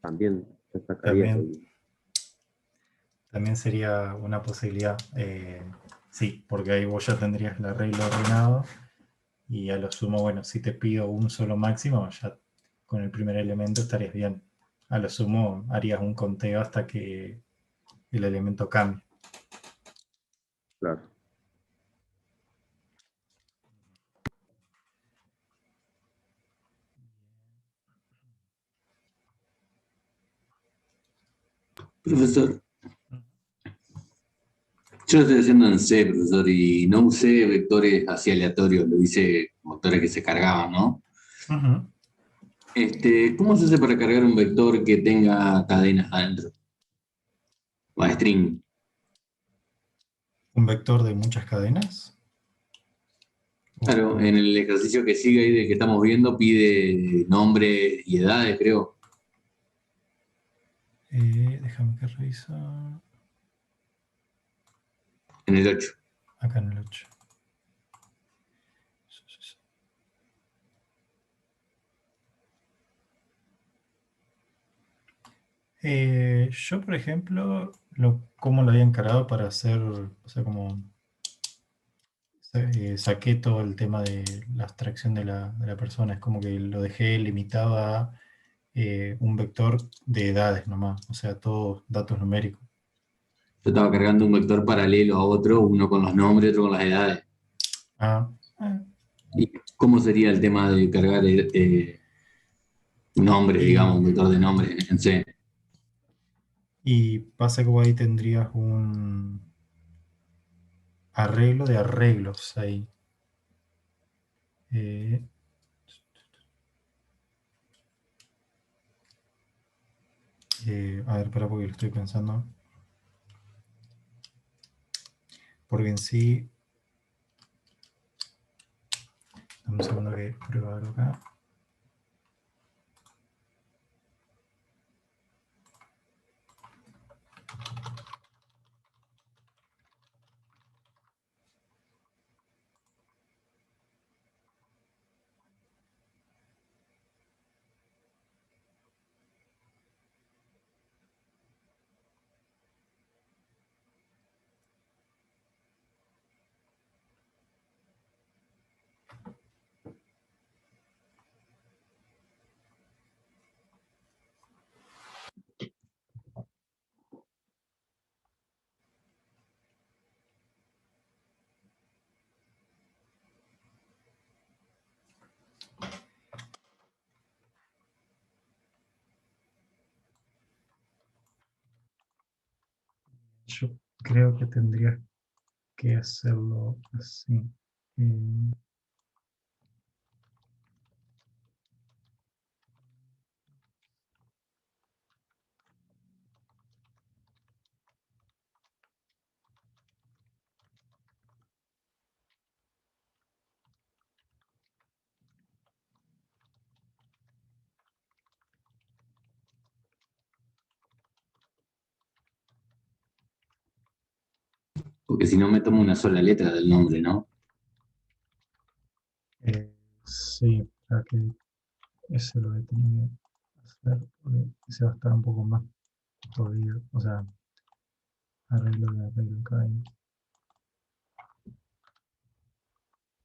también ya sacarías también, ahí. también sería una posibilidad. Sí, porque ahí vos ya tendrías el arreglo ordenado y a lo sumo, bueno, si te pido un solo máximo, ya con el primer elemento estarías bien. A lo sumo harías un conteo hasta que el elemento cambie. Claro. Profesor, yo lo estoy haciendo en C, profesor, y no usé vectores así aleatorios, lo hice vectores que se cargaban, ¿no? Uh-huh. ¿Cómo se hace para cargar un vector que tenga cadenas adentro? O string. ¿Un vector de muchas cadenas? Claro, en el ejercicio que sigue ahí de que estamos viendo pide nombres y edades, creo. Déjame que reviso. En el 8. Acá en el 8. Yo, por ejemplo, cómo lo había encarado para hacer, o sea, como saqué todo el tema de la abstracción de la persona, es como que lo dejé limitado a un vector de edades nomás, o sea, todos datos numéricos. Yo estaba cargando un vector paralelo a otro, uno con los nombres, otro con las edades. Ah, ¿Y cómo sería el tema de cargar nombres, digamos, un vector de nombres en C? y pasa que vos ahí tendrías un arreglo de arreglos ahí. Eh, a ver, espera porque lo estoy pensando. Porque en sí... Dame un segundo que pruebo algo acá. Yo creo que tendría que hacerlo así. Eh, Porque si no me tomo una sola letra del nombre, ¿no? sí, para que ese lo he tenido que hacer, porque ese va a estar un poco más jodido. O sea, arreglo de arreglo acá.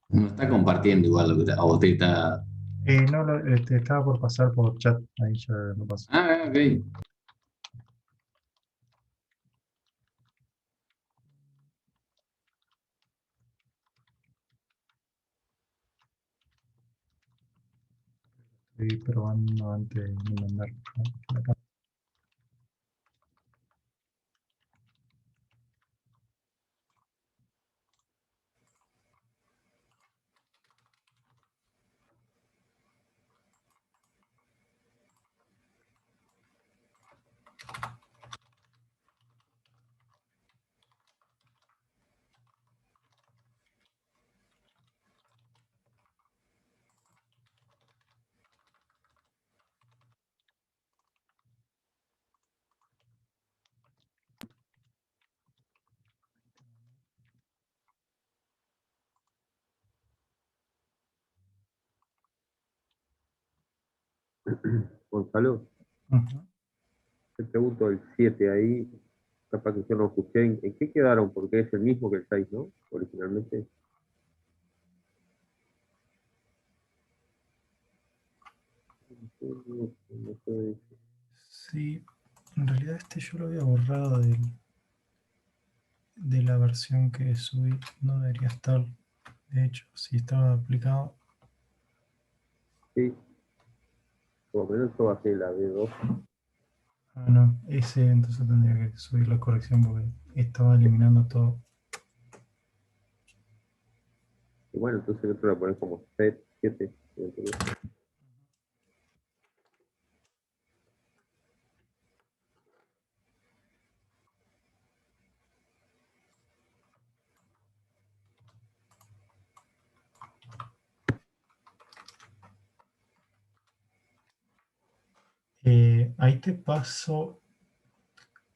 No está compartiendo igual lo que a vos te está... No, estaba por pasar por chat, ahí ya lo paso. Ah, ok. Estoy probando antes de mandar. Gonzalo, Ujú. te pregunto el 7 ahí, capaz que yo no escuché, ¿en qué quedaron? Porque es el mismo que el 6, ¿no? Originalmente. No sé. Sí, en realidad este yo lo había borrado de la versión que subí. No debería estar. De hecho, si estaba aplicado. Sí, por lo menos yo bajé la B2. Ah, no, ese entonces tendría que subir la corrección porque estaba eliminando todo. Y bueno, entonces el otro lo pones como set 7. Ahí te paso.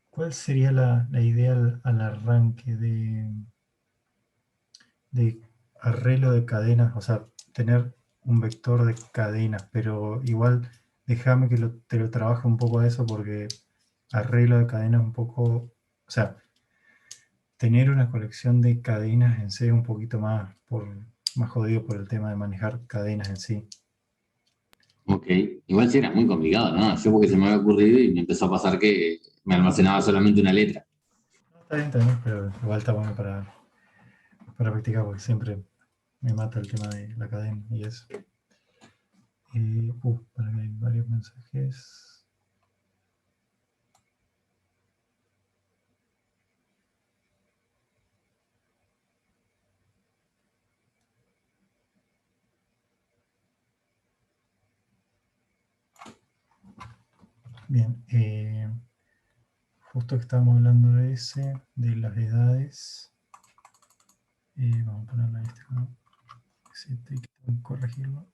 ¿Cuál sería la idea al arranque de de arreglo de cadenas, o sea, tener un vector de cadenas, pero igual déjame que te lo trabaje un poco a eso, porque arreglo de cadenas un poco, o sea, tener una colección de cadenas en sí es un poquito más jodido por el tema de manejar cadenas en sí. Ok, igual sí era muy complicado, ¿no? Yo porque se me había ocurrido y me empezó a pasar que me almacenaba solamente una letra. No, está bien, pero igual está bueno para practicar, porque siempre me mata el tema de la cadena y eso. Para que hay varios mensajes. Bien, justo que estábamos hablando de las edades. Vamos a ponerla este, ¿no? Sí, tengo que corregirlo.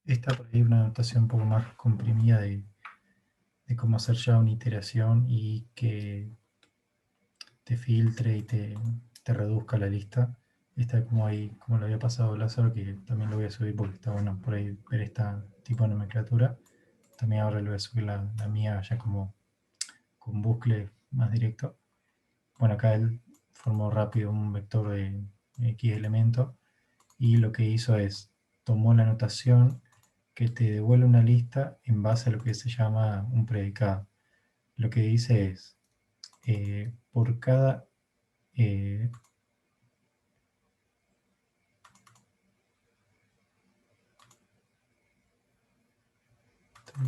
Esta por ahí es una notación un poco más comprimida de cómo hacer ya una iteración y que te filtre y te reduzca la lista. Esta como lo había pasado Lázaro, que también lo voy a subir porque está bueno por ahí ver esta tipo de nomenclatura. También ahora le voy a subir la mía ya como con bucle más directo. Bueno, acá él formó rápido un vector de X elementos y lo que hizo es, tomó la notación que te devuelve una lista en base a lo que se llama un predicado. Lo que dice es, por cada... estoy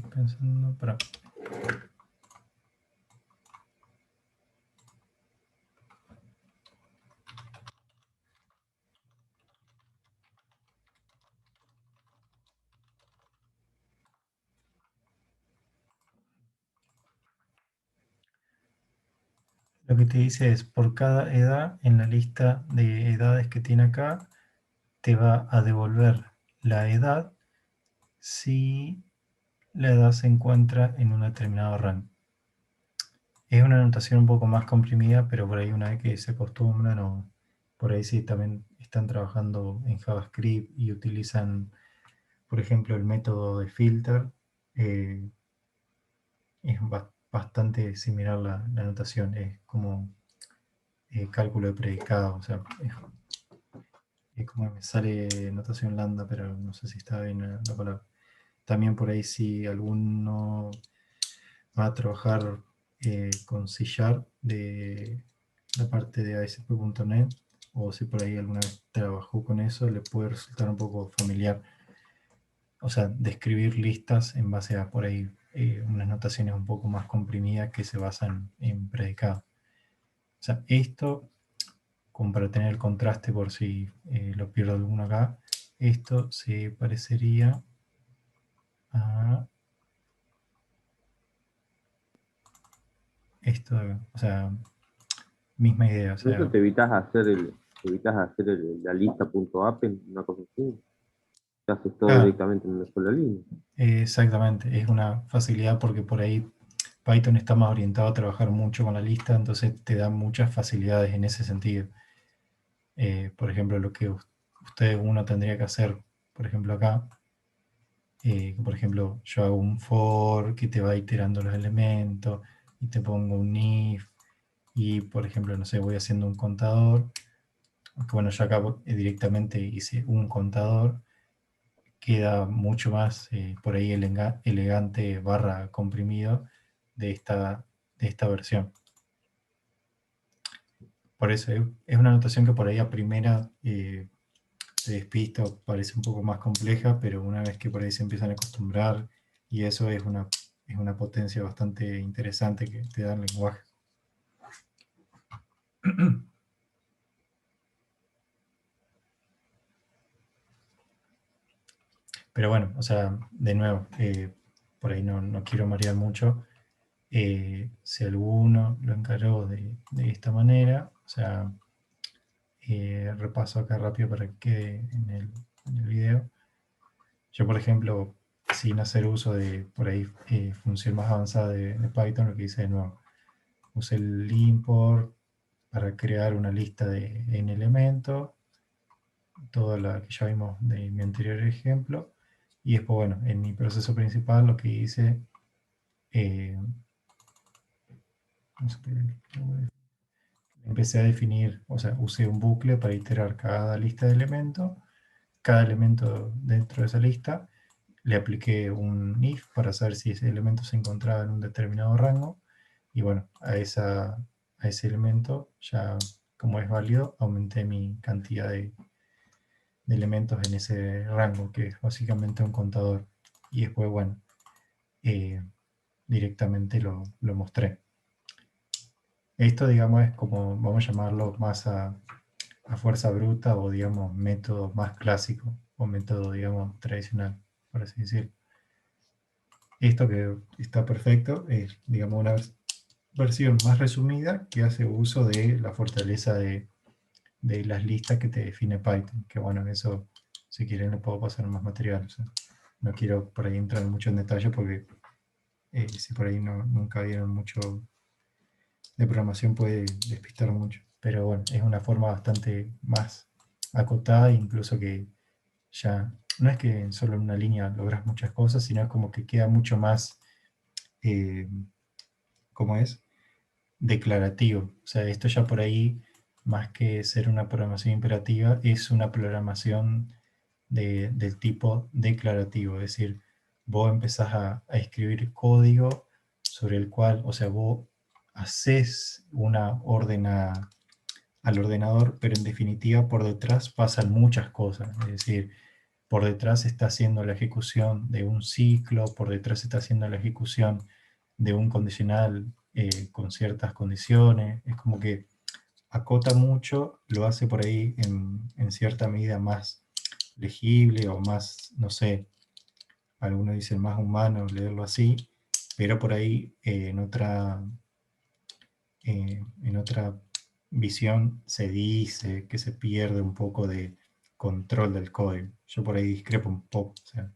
pensando... Lo que te dice es, por cada edad, en la lista de edades que tiene acá, te va a devolver la edad si la edad se encuentra en un determinado rango. Es una notación un poco más comprimida, pero por ahí una vez que se acostumbran, o por ahí sí también están trabajando en JavaScript y utilizan, por ejemplo, el método de filter, es bastante similar la notación, es como cálculo de predicado, o sea, es como me sale notación lambda, pero no sé si está bien la palabra. También por ahí si alguno va a trabajar con C# de la parte de ASP.NET, o si por ahí alguna vez trabajó con eso, le puede resultar un poco familiar. O sea, describir listas en base a por ahí unas notaciones un poco más comprimidas que se basan en predicado. O sea, esto, como para tener el contraste por si lo pierdo alguno acá, esto se parecería a esto, o sea, misma idea. O sea, Incluso te evitas hacer la lista.append, una cosa así. Te haces todo claro, directamente en una sola línea. exactamente, es una facilidad porque por ahí Python está más orientado a trabajar mucho con la lista, entonces te da muchas facilidades en ese sentido. Por ejemplo, lo que uno tendría que hacer, por ejemplo acá, por ejemplo, yo hago un for que te va iterando los elementos y te pongo un if y, por ejemplo, no sé, voy haciendo un contador, aunque bueno, yo acá directamente hice un contador, queda mucho más por ahí elegante barra comprimido de esta versión. Por eso es una notación que por ahí a primera te despista, parece un poco más compleja, pero una vez que por ahí se empiezan a acostumbrar, y eso es una potencia bastante interesante que te da el lenguaje. Pero bueno, o sea, de nuevo, por ahí no quiero marear mucho. Si alguno lo encargó de esta manera, o sea, repaso acá rápido para que quede en el video. Yo, por ejemplo, sin hacer uso de, por ahí, función más avanzada de Python, lo que hice de nuevo, usé el import para crear una lista de n elementos, toda la que ya vimos de mi anterior ejemplo, y después, bueno, en mi proceso principal lo que hice, empecé a definir, o sea, usé un bucle para iterar cada lista de elementos, cada elemento dentro de esa lista, le apliqué un if para saber si ese elemento se encontraba en un determinado rango, y bueno, a ese elemento, ya como es válido, aumenté mi cantidad de elementos en ese rango, que es básicamente un contador. Y después, bueno, directamente lo mostré. Esto, digamos, es como, vamos a llamarlo más a fuerza bruta, o digamos, método más clásico, o método, digamos, tradicional, por así decirlo. Esto que está perfecto es, digamos, una versión más resumida que hace uso de la fortaleza de las listas que te define Python, que bueno, eso, si quieren, le puedo pasar más material. O sea, no quiero por ahí entrar mucho en detalle porque si por ahí nunca vieron mucho de programación puede despistar mucho. Pero bueno, es una forma bastante más acotada, incluso que ya no es que solo en una línea logras muchas cosas, sino es como que queda mucho más, ¿cómo es? Declarativo. O sea, esto ya por ahí, más que ser una programación imperativa, es una programación del tipo declarativo. Es decir, vos empezás a escribir código sobre el cual, o sea, vos haces una orden al ordenador, pero en definitiva por detrás pasan muchas cosas. Es decir, por detrás está haciendo la ejecución de un ciclo, por detrás está haciendo la ejecución de un condicional con ciertas condiciones. Es como que acota mucho, lo hace por ahí en cierta medida más legible o más, no sé, algunos dicen más humano leerlo así, pero por ahí en otra visión se dice que se pierde un poco de control del código. Yo por ahí discrepo un poco, o sea,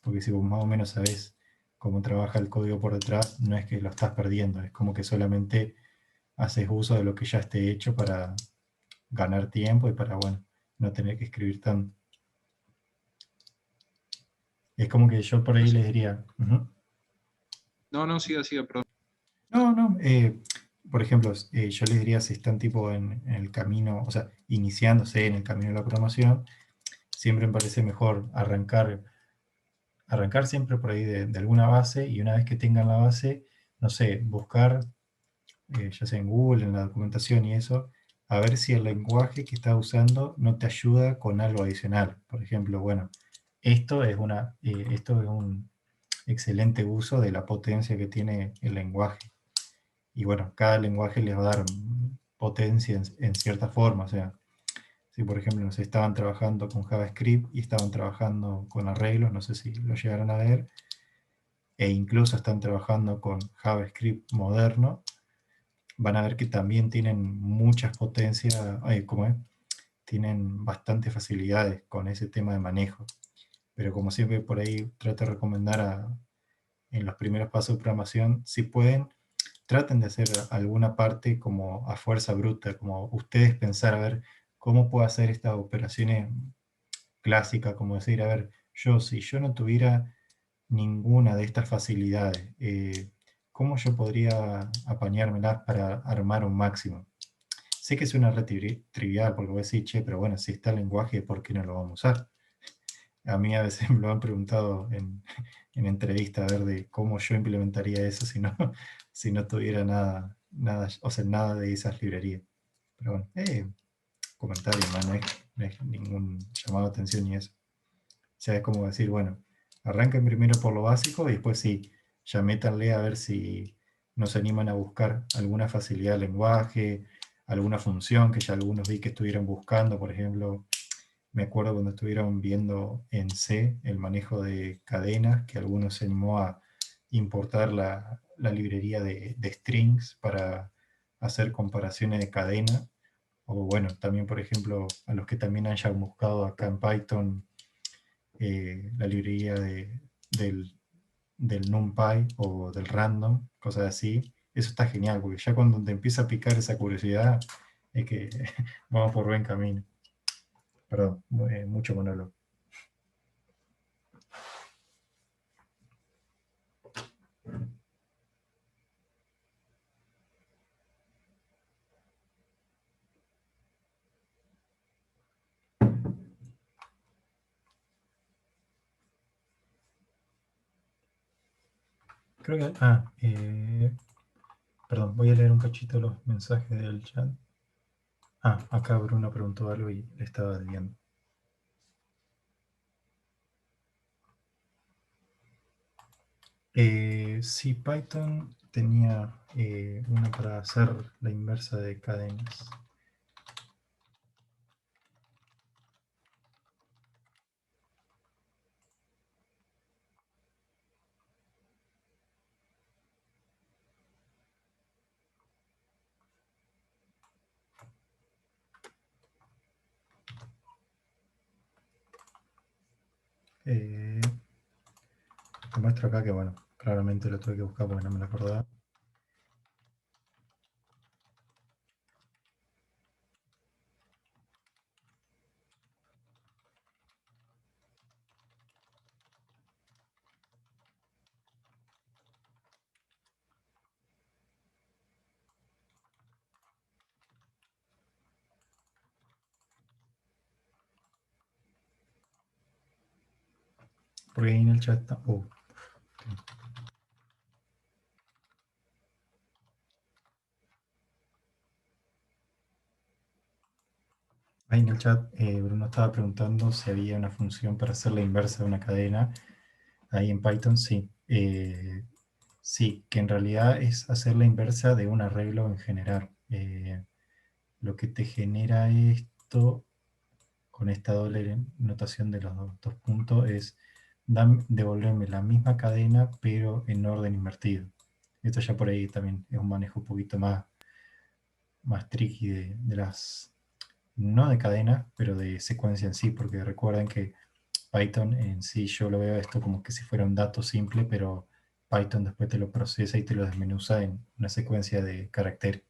porque si vos más o menos sabés cómo trabaja el código por detrás, no es que lo estás perdiendo, es como que solamente haces uso de lo que ya esté hecho para ganar tiempo y para, bueno, no tener que escribir tanto. Es como que yo por ahí les diría... No, siga, perdón. No, por ejemplo, yo les diría si están tipo en el camino, o sea, iniciándose en el camino de la programación, siempre me parece mejor arrancar siempre por ahí de alguna base, y una vez que tengan la base, no sé, buscar, ya sea en Google, en la documentación y eso, a ver si el lenguaje que estás usando no te ayuda con algo adicional. Por ejemplo, bueno, esto es un excelente uso de la potencia que tiene el lenguaje. Y bueno, cada lenguaje les va a dar potencia en cierta forma. O sea, si por ejemplo nos estaban trabajando con JavaScript y estaban trabajando con arreglos, no sé si lo llegaron a ver, e incluso están trabajando con JavaScript moderno, van a ver que también tienen muchas potencias, tienen bastantes facilidades con ese tema de manejo. Pero como siempre por ahí trato de recomendar en los primeros pasos de programación, si pueden, traten de hacer alguna parte como a fuerza bruta, como ustedes pensar, a ver, cómo puedo hacer estas operaciones clásicas, como decir, a ver, si yo no tuviera ninguna de estas facilidades, ¿cómo yo podría apañármelas para armar un máximo? Sé que suena re trivial, porque voy a decir, che, pero bueno, si está el lenguaje, ¿por qué no lo vamos a usar? A mí a veces me lo han preguntado en entrevistas, a ver, de cómo yo implementaría eso si no tuviera nada, o sea, nada de esas librerías. Pero bueno, comentario, no es ningún llamado de atención ni eso. O sea, es como decir, bueno, arranquen primero por lo básico y después sí, ya métanle a ver si no se animan a buscar alguna facilidad del lenguaje, alguna función que ya algunos vi que estuvieron buscando. Por ejemplo, me acuerdo cuando estuvieron viendo en C el manejo de cadenas, que algunos se animó a importar la librería de strings para hacer comparaciones de cadena. O bueno, también por ejemplo, a los que también hayan buscado acá en Python la librería del NumPy o del random, cosas así. Eso está genial, porque ya cuando te empieza a picar esa curiosidad, es que vamos por buen camino. Perdón, mucho monólogo. Creo que... perdón, voy a leer un cachito los mensajes del chat. Acá Bruno preguntó algo y le estaba viendo. Sí, Python tenía una para hacer la inversa de cadenas. Te muestro acá que, bueno, claramente lo tuve que buscar porque no me lo acordaba. Porque ahí en el chat está... Ahí en el chat Bruno estaba preguntando si había una función para hacer la inversa de una cadena. Ahí en Python sí. Sí, que en realidad es hacer la inversa de un arreglo en general. Lo que te genera esto, con esta doble notación de los dos puntos, es devolverme la misma cadena, pero en orden invertido. Esto ya por ahí también es un manejo un poquito más tricky de las... no de cadenas, pero de secuencia en sí, porque recuerden que Python en sí yo lo veo esto como que si fuera un dato simple, pero Python después te lo procesa y te lo desmenuza en una secuencia de caracteres.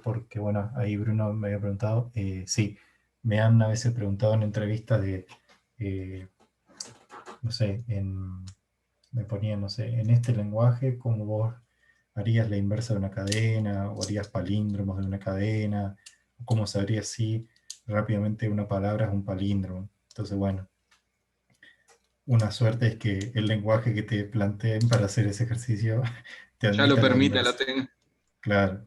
Porque bueno, ahí Bruno me había preguntado, sí, me han a veces preguntado en entrevistas de, no sé, me ponían, no sé, en este lenguaje, ¿cómo vos harías la inversa de una cadena, o harías palíndromos de una cadena, o cómo sabrías si rápidamente una palabra es un palíndromo? Entonces, bueno, una suerte es que el lenguaje que te planteen para hacer ese ejercicio te Ya lo admita la permite, inversa. la tengo. Claro.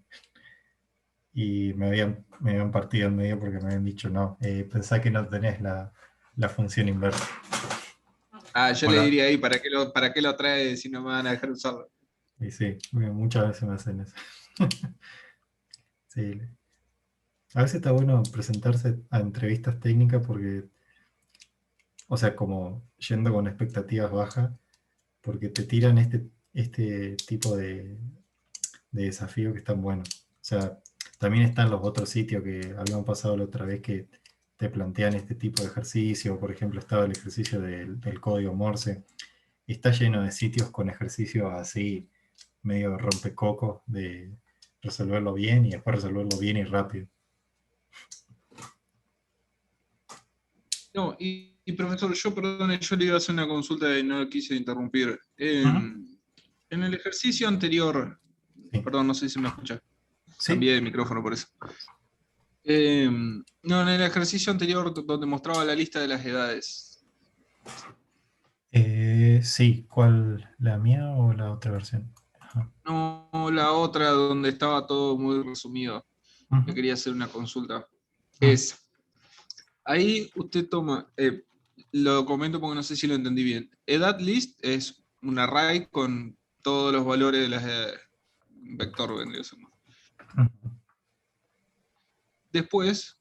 Y me habían partido en medio porque me habían dicho, no, pensá que no tenés la función inversa. Yo Bueno, le diría ahí, ¿para qué lo trae si no me van a dejar usarlo? y sí, muchas veces me hacen eso. Sí. A veces está bueno presentarse a entrevistas técnicas porque, o sea, como yendo con expectativas bajas, porque te tiran este tipo de desafío que están buenos. O sea, también están los otros sitios que habíamos pasado la otra vez que te plantean este tipo de ejercicio. Por ejemplo, estaba el ejercicio del código Morse. Está lleno de sitios con ejercicios así, medio rompecocos, de resolverlo bien y después resolverlo bien y rápido. No, y profesor, perdone, yo le iba a hacer una consulta y no lo quise interrumpir. En el ejercicio anterior, Sí. perdón, no sé si me escucha. ¿Sí? Cambié de micrófono por eso. No, en el ejercicio anterior donde mostraba la lista de las edades. Sí, ¿cuál? ¿La mía o la otra versión? Ajá. No, la otra donde estaba todo muy resumido. Ujú. Le quería hacer una consulta. Ujú. Ahí usted toma, lo comento porque no sé si lo entendí bien. Edad list es un array con todos los valores de las vector, vendría a ser. Ujú. después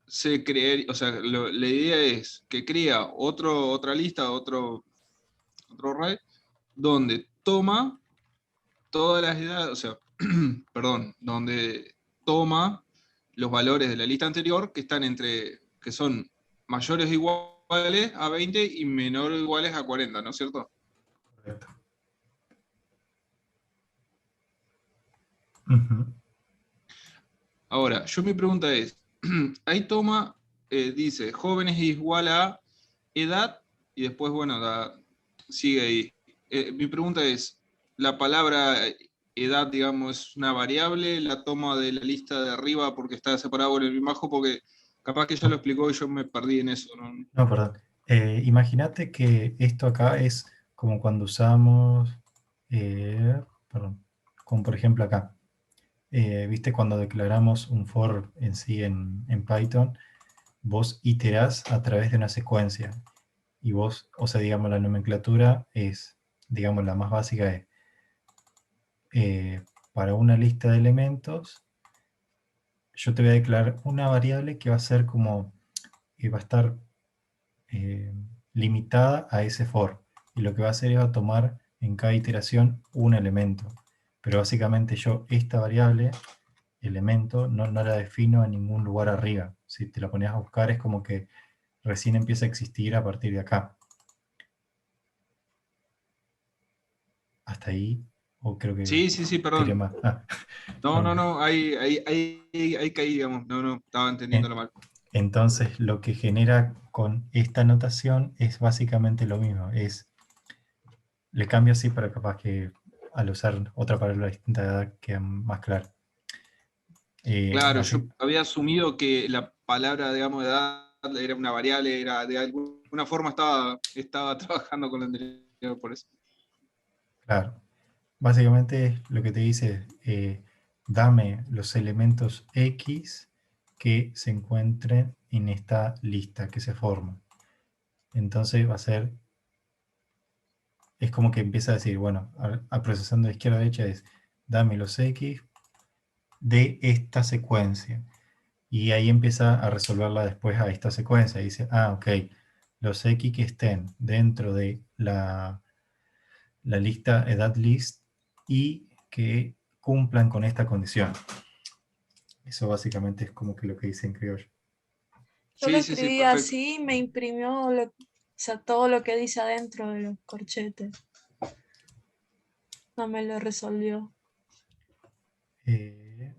se crea, o sea, la idea es que crea otra lista, otro array, donde toma todas las edades, o sea, perdón, donde toma los valores de la lista anterior que están que son mayores o iguales a 20 y menores o iguales a 40, ¿no es cierto? Correcto. Ujú. Ahora, mi pregunta es, ahí toma, dice, jóvenes es igual a edad, y después, bueno, sigue ahí. Mi pregunta es, ¿la palabra edad, digamos, es una variable? ¿La toma de la lista de arriba porque está separado en el bajo? Porque capaz que ya lo explicó y yo me perdí en eso, ¿no? No, perdón. Imagínate que esto acá es como cuando usamos, perdón, como por ejemplo acá. ¿Viste cuando declaramos un for en sí en Python? Vos iterás a través de una secuencia. Y vos, o sea, digamos, la nomenclatura es, digamos, la más básica es, para una lista de elementos, yo te voy a declarar una variable que va a ser como, va a estar eh, limitada a ese for. Y lo que va a hacer es va a tomar en cada iteración un elemento. Pero básicamente yo esta variable, elemento, no la defino en ningún lugar arriba. Si te la pones a buscar es como que recién empieza a existir a partir de acá. Hasta ahí, o creo que Sí, quería perdón. más. No, ahí caí, digamos. No, estaba entendiéndolo mal. Entonces, lo que genera con esta notación es básicamente lo mismo. Le cambio así para capaz que al usar otra palabra distinta queda más claro. Claro, yo Así, había asumido que la palabra, digamos, de edad era una variable, era de alguna forma estaba trabajando con lo anterior, por eso. claro. Básicamente lo que te dice es, dame los elementos X que se encuentren en esta lista que se forma. Entonces va a ser, es como que empieza a decir, bueno, a procesando de izquierda a derecha es, dame los X de esta secuencia. Y ahí empieza a resolverla después a esta secuencia. Y dice, ok, los X que estén dentro de la lista edad list y que cumplan con esta condición. Eso básicamente es como que lo que dice en criollo. Yo lo Sí, escribí perfecto. así y me imprimió o sea, todo lo que dice adentro de los corchetes. No me lo resolvió. Pero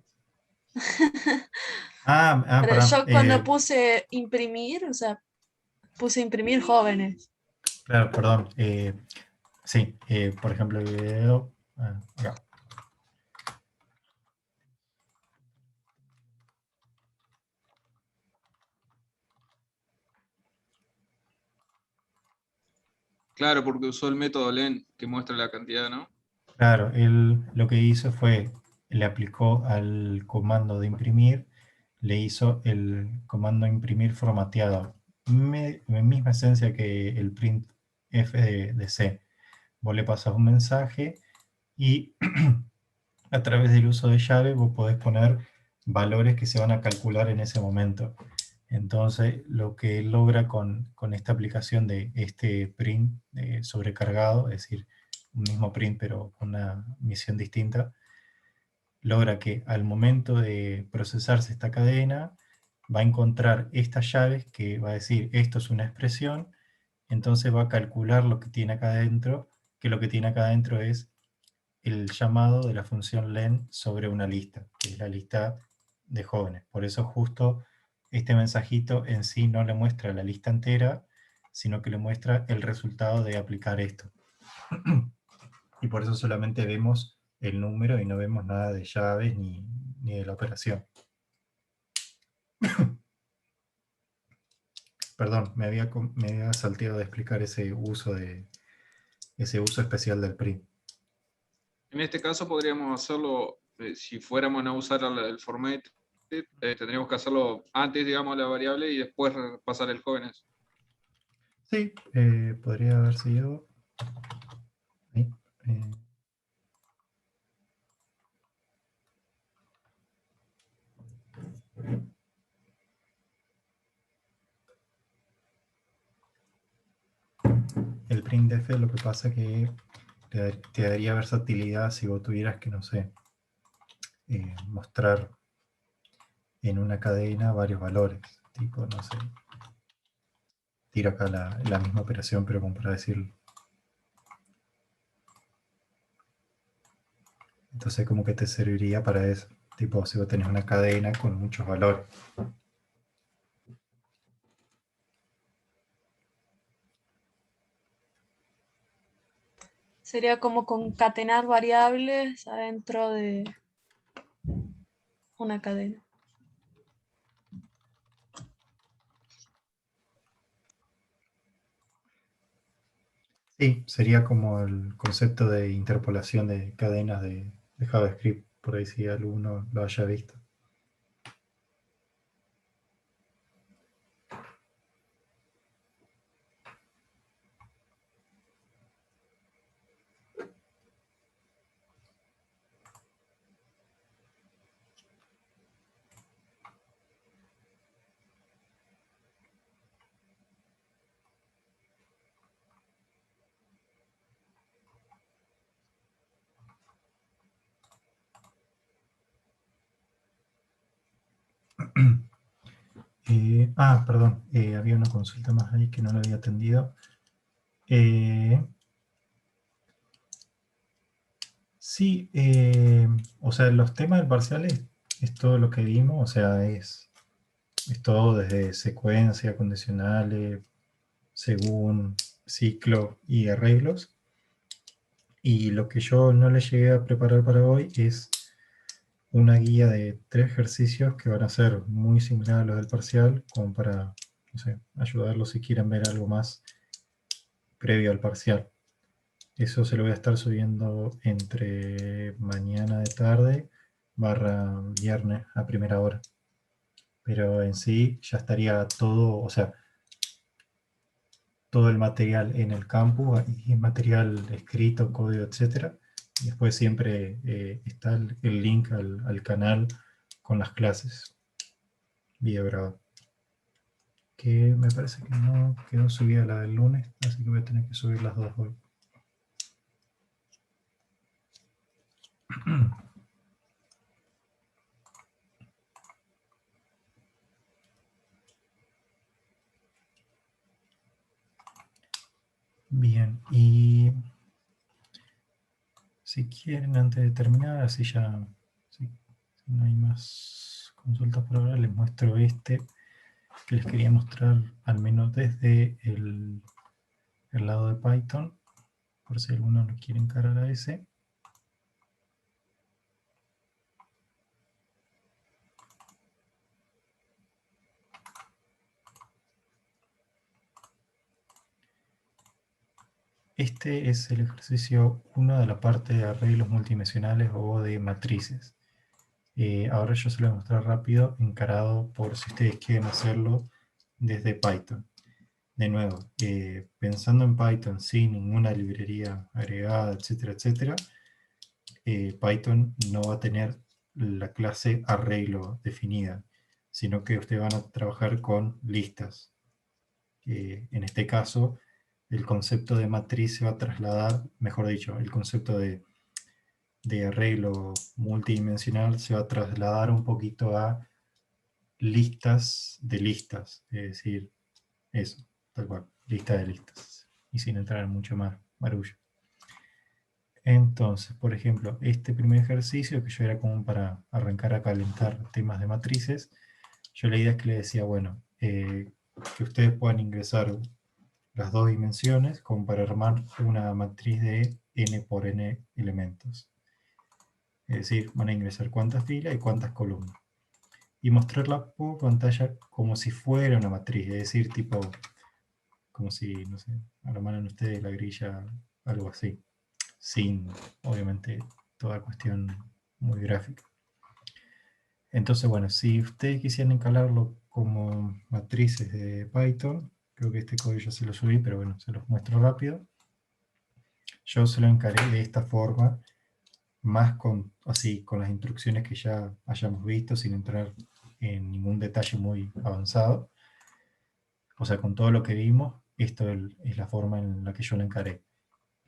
Perdón. yo cuando puse imprimir, o sea, puse imprimir jóvenes. Claro, perdón. Sí, por ejemplo, el video. Acá. Claro, porque usó el método len que muestra la cantidad, ¿no? Claro, él lo que hizo fue, le aplicó al comando de imprimir, le hizo el comando imprimir formateado. Misma esencia que el printf de C. Vos le pasas un mensaje y a través del uso de llave vos podés poner valores que se van a calcular en ese momento. Entonces, lo que él logra con esta aplicación de este print sobrecargado, es decir, un mismo print pero con una misión distinta, logra que al momento de procesarse esta cadena, va a encontrar estas llaves que va a decir, esto es una expresión, entonces va a calcular lo que tiene acá adentro, que lo que tiene acá adentro es el llamado de la función len sobre una lista, que es la lista de jóvenes. Por eso justo este mensajito en sí no le muestra la lista entera, sino que le muestra el resultado de aplicar esto. Y por eso solamente vemos el número y no vemos nada de llaves ni de la operación. Perdón, me había salteado de explicar ese uso especial del print. En este caso podríamos hacerlo, si fuéramos a usar el format, tendríamos que hacerlo antes, digamos, la variable y después pasar el jóvenes. Sí, podría haber sido. Ahí, el printf lo que pasa que te daría versatilidad si vos tuvieras que, no sé, mostrar en una cadena varios valores. Tipo, no sé, tiro acá la misma operación, pero como para decirlo. Entonces como que te serviría para eso. Tipo, si vos tenés una cadena con muchos valores. Sería como concatenar variables adentro de una cadena. Sí, sería como el concepto de interpolación de cadenas de JavaScript, por ahí si alguno lo haya visto. Perdón, había una consulta más ahí que no la había atendido. Sí, o sea, los temas del parcial es todo lo que vimos, o sea, es todo desde secuencia, condicionales, según, ciclo y arreglos. Y lo que yo no le llegué a preparar para hoy es una guía de 3 ejercicios que van a ser muy similares a los del parcial, como para, no sé, ayudarlos si quieren ver algo más previo al parcial. Eso se lo voy a estar subiendo entre mañana de tarde / viernes a primera hora. Pero en sí ya estaría todo, o sea, todo el material en el campus y material escrito, código, etc. Y después siempre está el link al canal con las clases video grabado. Que me parece que no quedó subida la del lunes, así que voy a tener que subir las dos hoy. Bien, y si quieren, antes de terminar, así ya, si no hay más consultas por ahora, les muestro este que les quería mostrar, al menos desde el lado de Python, por si alguno no quiere encarar a ese. Este es el ejercicio 1 de la parte de arreglos multidimensionales o de matrices. Ahora yo se lo voy a mostrar rápido, encarado por si ustedes quieren hacerlo desde Python. De nuevo, pensando en Python sin ninguna librería agregada, etcétera, etcétera, Python no va a tener la clase arreglo definida, sino que ustedes van a trabajar con listas. En este caso, el concepto de matriz se va a trasladar, mejor dicho, el concepto de arreglo multidimensional se va a trasladar un poquito a listas de listas, es decir, eso, tal cual, lista de listas, y sin entrar en mucho más barullo. Entonces, por ejemplo, este primer ejercicio, que yo era como para arrancar a calentar temas de matrices, yo la idea es que le decía, bueno, que ustedes puedan ingresar las 2 dimensiones como para armar una matriz de n por n elementos. Es decir, van a ingresar cuántas filas y cuántas columnas. Y mostrarla por pantalla como si fuera una matriz, es decir, tipo, como si, no sé, armaran ustedes la grilla, algo así. Sin, obviamente, toda cuestión muy gráfica. Entonces, bueno, si ustedes quisieran encalarlo como matrices de Python, creo que este código ya se lo subí, pero bueno, se los muestro rápido. Yo se lo encaré de esta forma, más con, así, con las instrucciones que ya hayamos visto, sin entrar en ningún detalle muy avanzado. O sea, con todo lo que vimos, esto es la forma en la que yo lo encaré.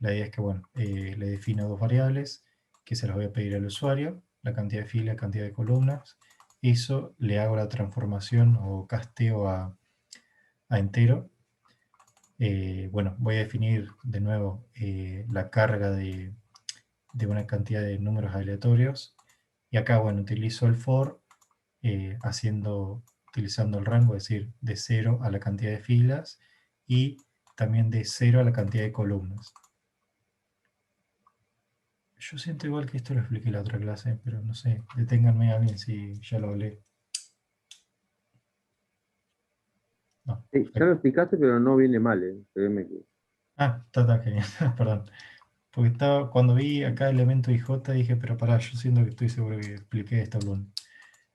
La idea es que, bueno, le defino dos variables que se las voy a pedir al usuario, la cantidad de filas, la cantidad de columnas. Eso le hago la transformación o casteo a entero. Bueno, voy a definir de nuevo la carga de una cantidad de números aleatorios. Y acá, bueno, utilizo el for utilizando el rango, es decir, de 0 a la cantidad de filas y también de 0 a la cantidad de columnas. Yo siento igual que esto lo expliqué en la otra clase, pero no sé, deténganme a alguien si ya lo hablé. No, Sí, ya lo explicaste, pero no viene mal, créeme que. Ah, está genial, perdón. Porque cuando vi acá elemento IJ dije, pero pará, yo siento que estoy seguro que expliqué esto algún.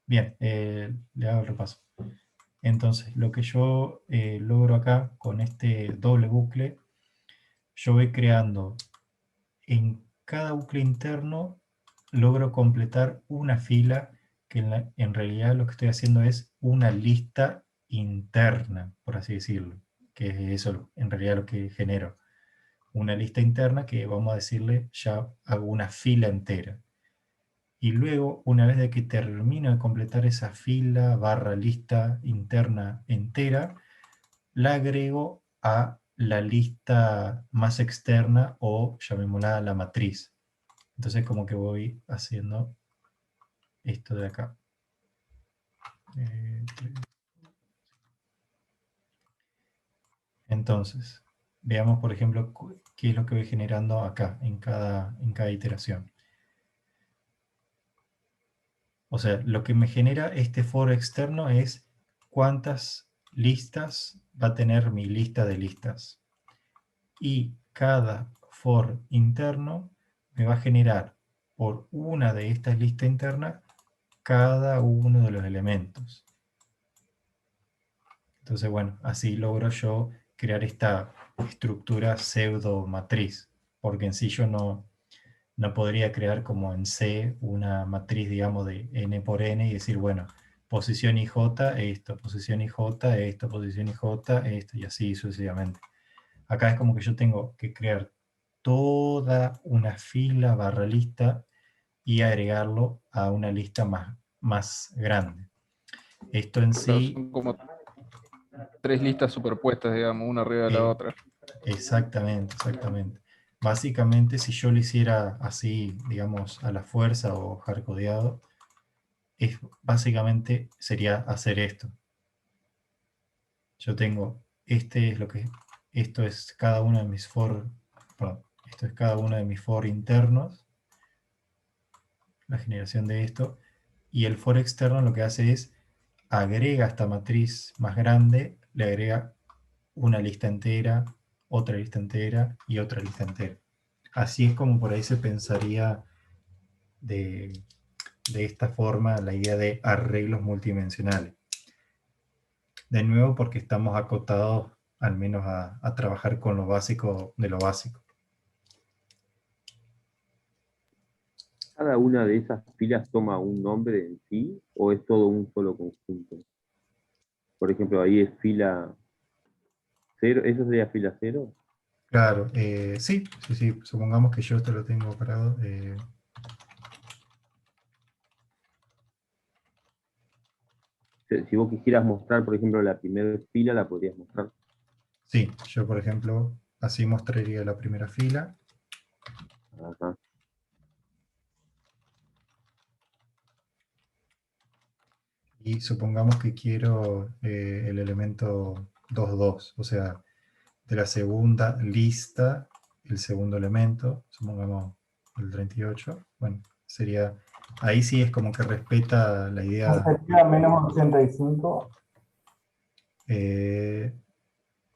Bien, le hago el repaso. Entonces, lo que yo logro acá con este doble bucle, yo voy creando en cada bucle interno, logro completar una fila que en realidad lo que estoy haciendo es una lista interna, por así decirlo, que es eso en realidad lo que genero. Una lista interna que vamos a decirle ya hago una fila entera. Y luego, una vez de que termino de completar esa fila barra lista interna entera, la agrego a la lista más externa o llamémosla la matriz. Entonces como que voy haciendo esto de acá. Entonces, veamos por ejemplo qué es lo que voy generando acá en cada iteración. O sea, lo que me genera este for externo es cuántas listas va a tener mi lista de listas. Y cada for interno me va a generar por una de estas listas internas cada uno de los elementos. Entonces, bueno, así logro yo crear esta estructura pseudo matriz, porque en sí yo no podría crear como en C una matriz, digamos, de n por n y decir, bueno, posición IJ, esto, posición IJ, esto, posición IJ, esto, y así sucesivamente. Acá es como que yo tengo que crear toda una fila barra lista y agregarlo a una lista más grande. Esto en Claro, sí... son como 3 listas superpuestas, digamos, una arriba de la otra. Exactamente, exactamente. Básicamente, si yo lo hiciera así, digamos, a la fuerza o hardcodeado, básicamente sería hacer esto. Yo tengo, esto es cada uno de mis for, perdón, esto es cada uno de mis for internos, la generación de esto, y el for externo lo que hace es agrega esta matriz más grande, le agrega una lista entera, otra lista entera y otra lista entera. Así es como por ahí se pensaría de esta forma la idea de arreglos multidimensionales. De nuevo porque estamos acotados al menos a trabajar con lo básico de lo básico. ¿Cada una de esas filas toma un nombre en sí o es todo un solo conjunto? Por ejemplo, ahí es fila 0, ¿eso sería fila 0? Claro, sí, supongamos que yo esto lo tengo parado. Si vos quisieras mostrar, por ejemplo, la primera fila, la podrías mostrar. Sí, yo por ejemplo, así mostraría la primera fila. Ajá. Y supongamos que quiero el elemento 2,2, o sea, de la segunda lista, el segundo elemento, supongamos el 38, bueno, sería, ahí sí es como que respeta la idea. Sería menos 85.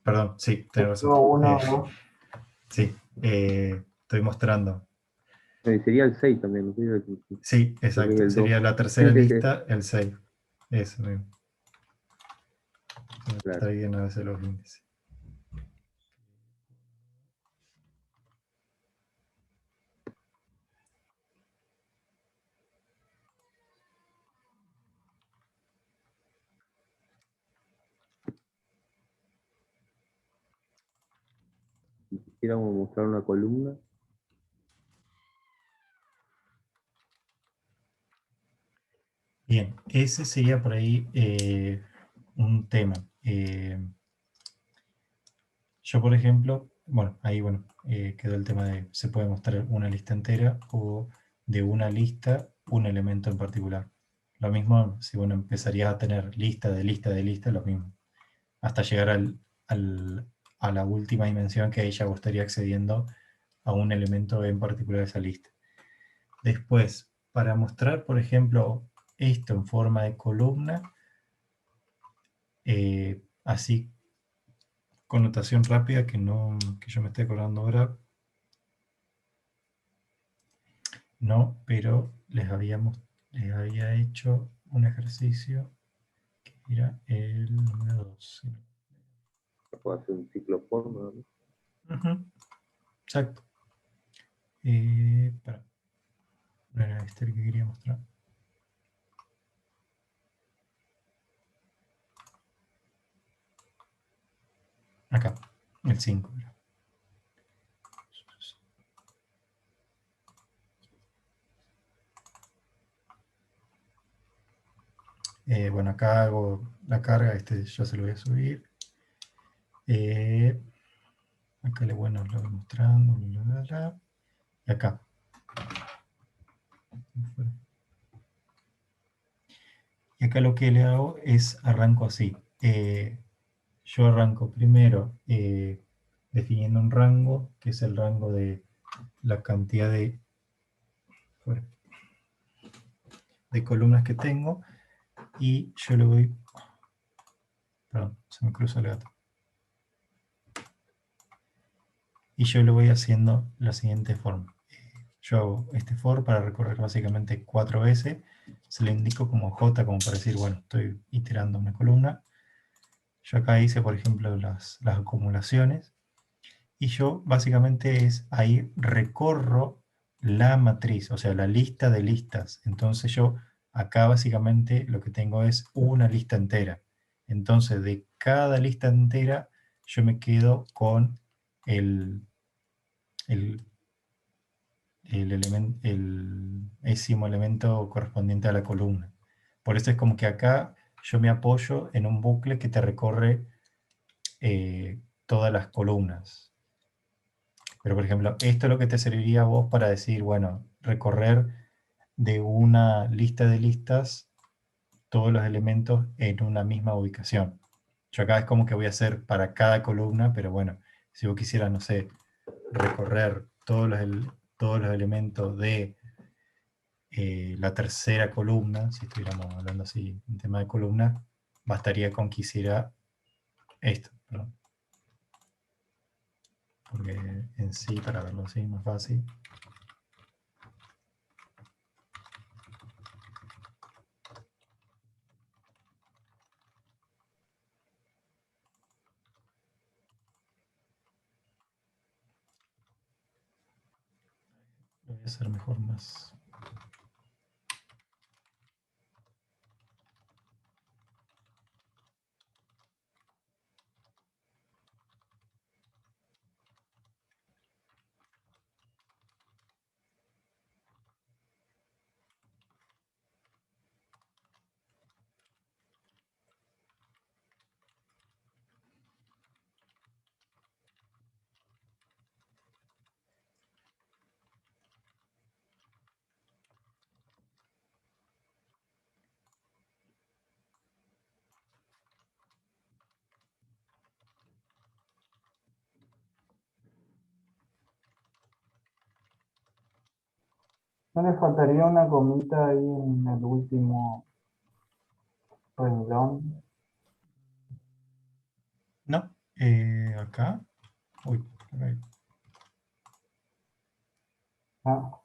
Perdón, sí, tenés razón. Sí, estoy mostrando. Sería el 6 también, ¿no? Sí, Porque es exacto, el 2. sería la tercera lista, el 6. Eso mismo. Claro. Está bien a veces los índices. Si quisiéramos mostrar una columna. Bien, ese sería por ahí un tema. Yo, por ejemplo, bueno, ahí quedó el tema de se puede mostrar una lista entera o de una lista un elemento en particular. Lo mismo si empezarías a tener lista de lista de lista, lo mismo. Hasta llegar a la última dimensión que ahí ya estaría accediendo a un elemento en particular de esa lista. Después, para mostrar, por ejemplo, esto en forma de columna, así con notación rápida que yo me esté acordando ahora, no, pero les había hecho un ejercicio que era el número 2. Puedo hacer un ciclo forma, ¿no? Exacto. No era este el que quería mostrar. Acá, el 5. Bueno, acá hago la carga, yo se lo voy a subir. Acá lo voy mostrando, bla, bla, bla. Y acá. Y acá lo que le hago es arranco así. Yo arranco primero definiendo un rango, que es el rango de la cantidad de columnas que tengo, y yo le voy... Perdón, se me cruzó el gato. Y yo lo voy haciendo de la siguiente forma. Yo hago este for para recorrer básicamente 4 veces. Se le indico como J, como para decir, bueno, estoy iterando una columna. Yo acá hice, por ejemplo, las acumulaciones. Y yo básicamente ahí recorro la matriz, o sea, la lista de listas. Entonces yo acá básicamente lo que tengo es una lista entera. Entonces de cada lista entera yo me quedo con el décimo elemento correspondiente a la columna. Por eso es como que acá yo me apoyo en un bucle que te recorre todas las columnas. Pero por ejemplo, esto es lo que te serviría a vos para decir, bueno, recorrer de una lista de listas todos los elementos en una misma ubicación. Yo acá es como que voy a hacer para cada columna, pero bueno, si vos quisieras, no sé, recorrer todos los elementos de la tercera columna, si estuviéramos hablando así en tema de columna, bastaría con que hiciera esto, ¿no? Porque en sí, para verlo así, más fácil. Lo voy a hacer mejor más. ¿No le faltaría una comita ahí en el último renglón? No, acá. Uy, acá. Ah,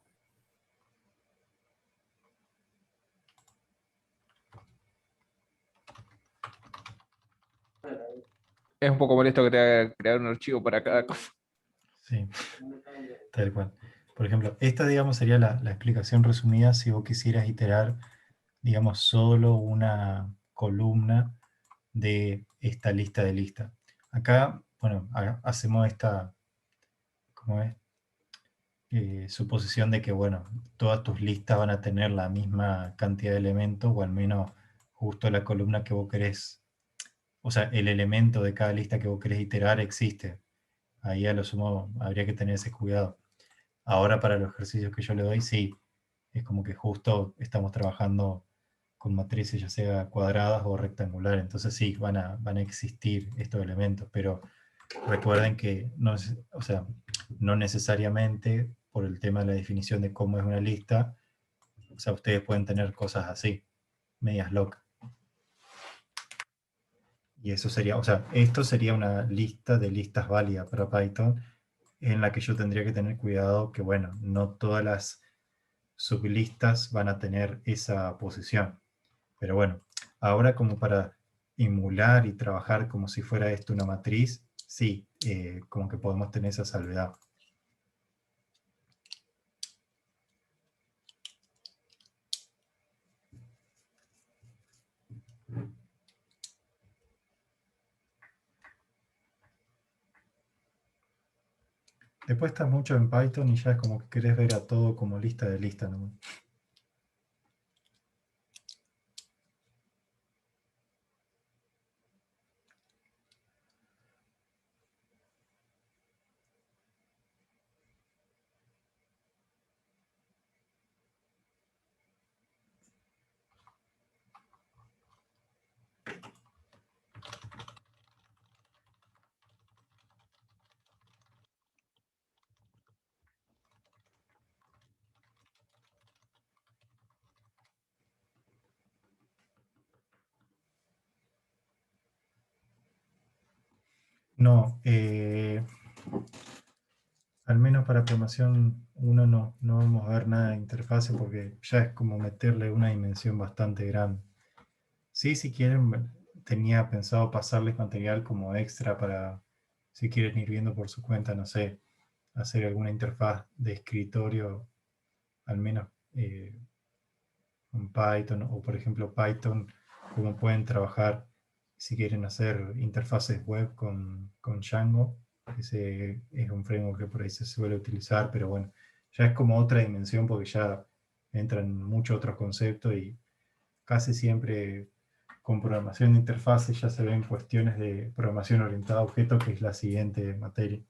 Es un poco molesto que te haga crear un archivo para cada cosa. Sí, tal cual. Por ejemplo, esta, digamos, sería la explicación resumida si vos quisieras iterar, digamos, solo una columna de esta lista de listas. Acá, bueno, hacemos ¿cómo es? Suposición de que, bueno, todas tus listas van a tener la misma cantidad de elementos, o al menos justo la columna que vos querés, o sea, el elemento de cada lista que vos querés iterar existe. Ahí a lo sumo habría que tener ese cuidado. Ahora para los ejercicios que yo le doy, sí, es como que justo estamos trabajando con matrices ya sea cuadradas o rectangulares, entonces sí, van a existir estos elementos, pero recuerden que no, o sea, no necesariamente por el tema de la definición de cómo es una lista, o sea, ustedes pueden tener cosas así, medias locas. Y eso sería, o sea, esto sería una lista de listas válidas para Python, en la que yo tendría que tener cuidado que, bueno, no todas las sublistas van a tener esa posición. Pero bueno, ahora como para emular y trabajar como si fuera esto una matriz, sí, como que podemos tener esa salvedad. Después estás mucho en Python y ya es como que querés ver a todo como lista de lista, ¿no? No, al menos para programación 1 no vamos a ver nada de interfase porque ya es como meterle una dimensión bastante grande. Sí, si quieren, tenía pensado pasarles material como extra para, si quieren ir viendo por su cuenta, no sé, hacer alguna interfaz de escritorio, al menos con Python, o por ejemplo Python, cómo pueden trabajar si quieren hacer interfaces web con Django. Ese es un framework que por ahí se suele utilizar, pero bueno, ya es como otra dimensión porque ya entran muchos otros conceptos y casi siempre con programación de interfaces ya se ven cuestiones de programación orientada a objetos, que es la siguiente materia.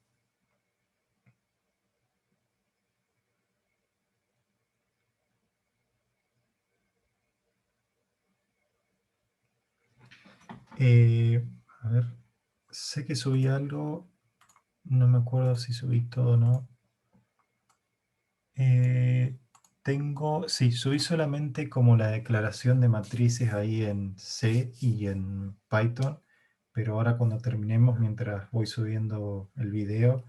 A ver, sé que subí algo, no me acuerdo si subí todo o no. Sí, subí solamente como la declaración de matrices ahí en C y en Python, pero ahora cuando terminemos, mientras voy subiendo el video,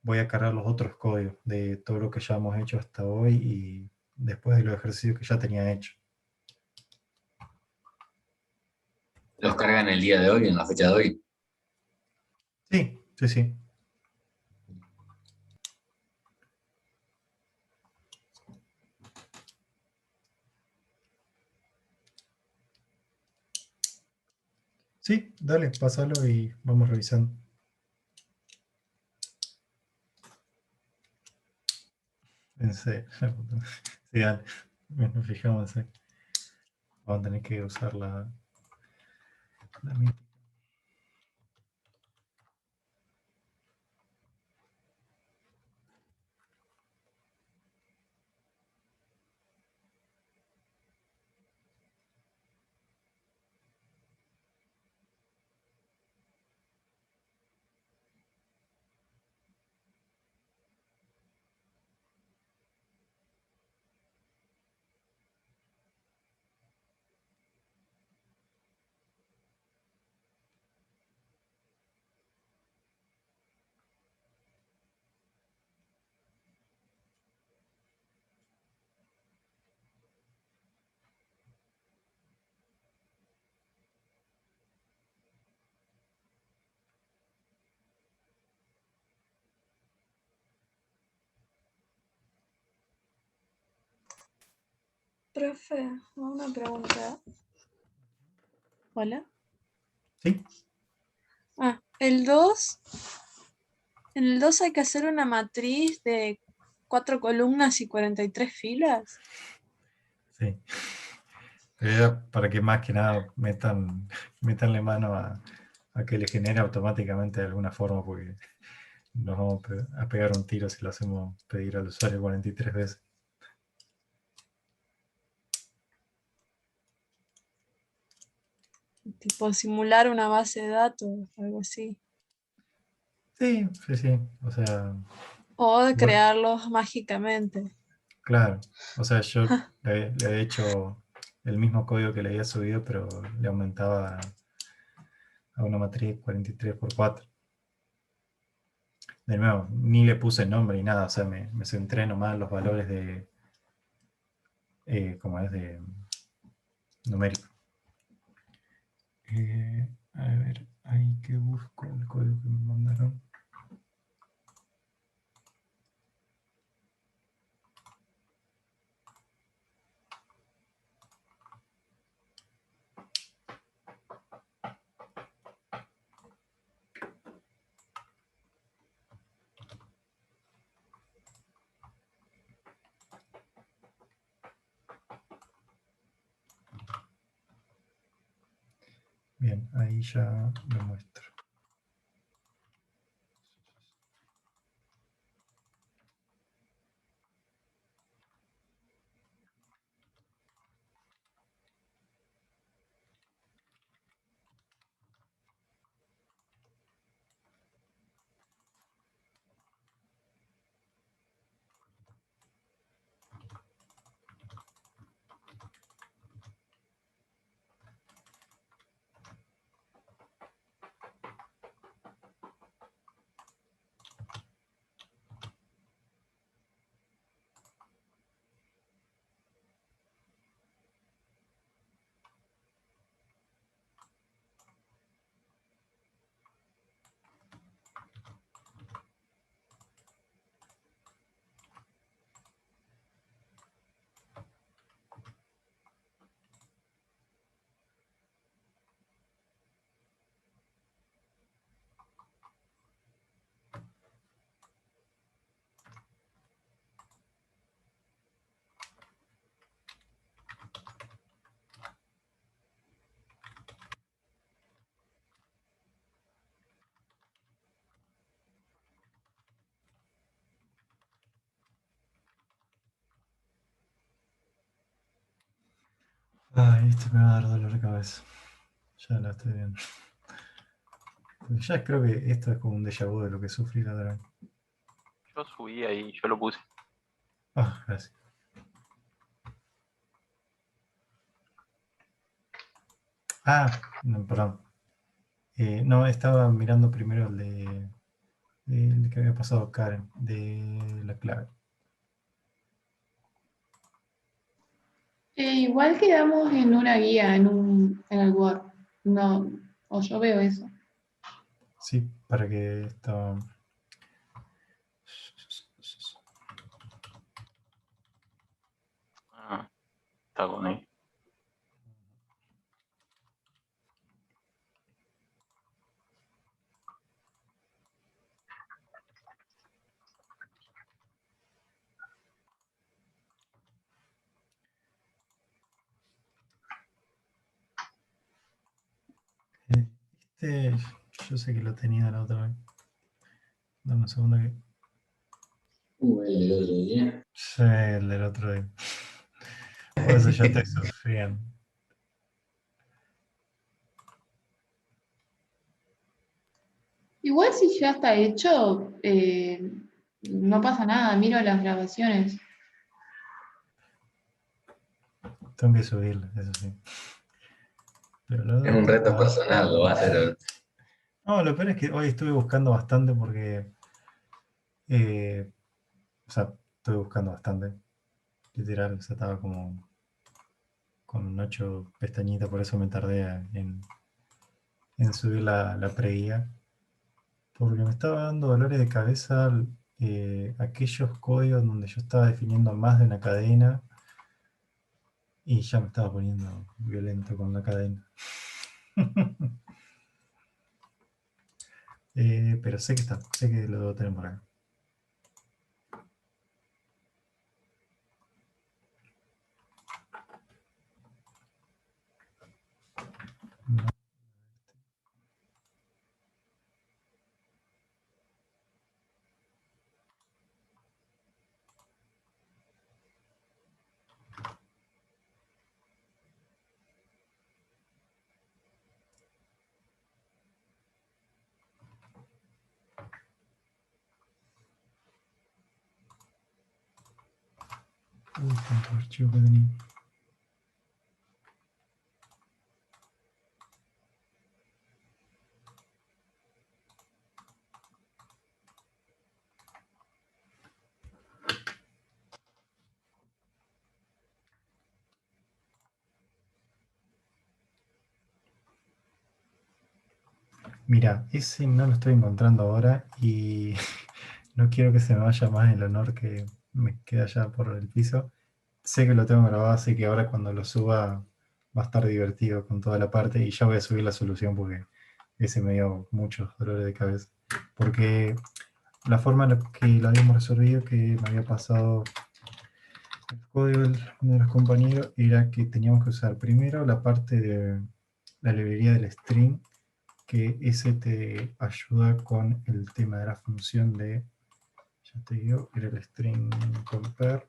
voy a cargar los otros códigos de todo lo que ya hemos hecho hasta hoy y después de los ejercicios que ya tenía hecho. ¿Los cargan el día de hoy, en la fecha de hoy? Sí, sí, sí. Sí, dale, pásalo y vamos revisando. Pensé, sí, dale, nos fijamos ahí. Vamos a tener que usar la mítica. Profe, una pregunta. Hola. Sí. El 2 En el 2 hay que hacer una matriz de 4 columnas y 43 filas. Sí. Pero era para que más que nada metanle mano a que le genere automáticamente de alguna forma, porque nos vamos a pegar un tiro si lo hacemos pedir al usuario 43 veces. Tipo simular una base de datos, algo así. Sí, sí, sí. O sea, O de igual, crearlos mágicamente. claro. O sea, yo le he hecho el mismo código que le había subido, pero le aumentaba a una matriz 43×4. De nuevo, ni le puse nombre ni nada, o sea, me centré nomás en los valores de, como es de numérico. A ver, ahí que busco el código que me mandaron. Bien, ahí ya lo muestro. Ay, esto me va a dar dolor de cabeza. Ya lo estoy viendo. Porque ya creo que esto es como un déjà vu de lo que sufrí la otra vez. Yo subí ahí, yo lo puse. Ah, gracias. Ah, no, perdón. No, estaba mirando primero el que había pasado Karen, de la clave. Igual quedamos en una guía, en el Word. No, o yo veo eso. Sí, para que esto... Ah, está con ahí. Este, yo sé que lo tenía la otra vez. Dame un segundo que... El del otro día. Sí, el del otro día. Por eso ya estoy sufriendo. Igual si ya está hecho, no pasa nada, miro las grabaciones. Tengo que subirlo, eso sí. Pero lo Es un reto ah, personal, lo va a hacer. no, lo peor es que hoy estuve buscando bastante porque... o sea, estuve buscando bastante. Literal, o sea, estaba como con 8 pestañitas, por eso me tardé en subir la pre-guía. Porque me estaba dando dolores de cabeza aquellos códigos donde yo estaba definiendo más de una cadena y ya me estaba poniendo violento con la cadena. Pero sé que está, sé que lo tenemos por acá. No. Uy, cuántos archivos que tenía. Mira, ese no lo estoy encontrando ahora y no quiero que se me vaya más el honor que me queda ya por el piso. Sé que lo tengo grabado, así que ahora cuando lo suba va a estar divertido con toda la parte y ya voy a subir la solución porque ese me dio muchos dolores de cabeza. Porque la forma en la que lo habíamos resolvido, que me había pasado el código de uno de los compañeros, era que teníamos que usar primero la parte de la librería del string, que ese te ayuda con el tema de la función de, ya te digo, era el string compare.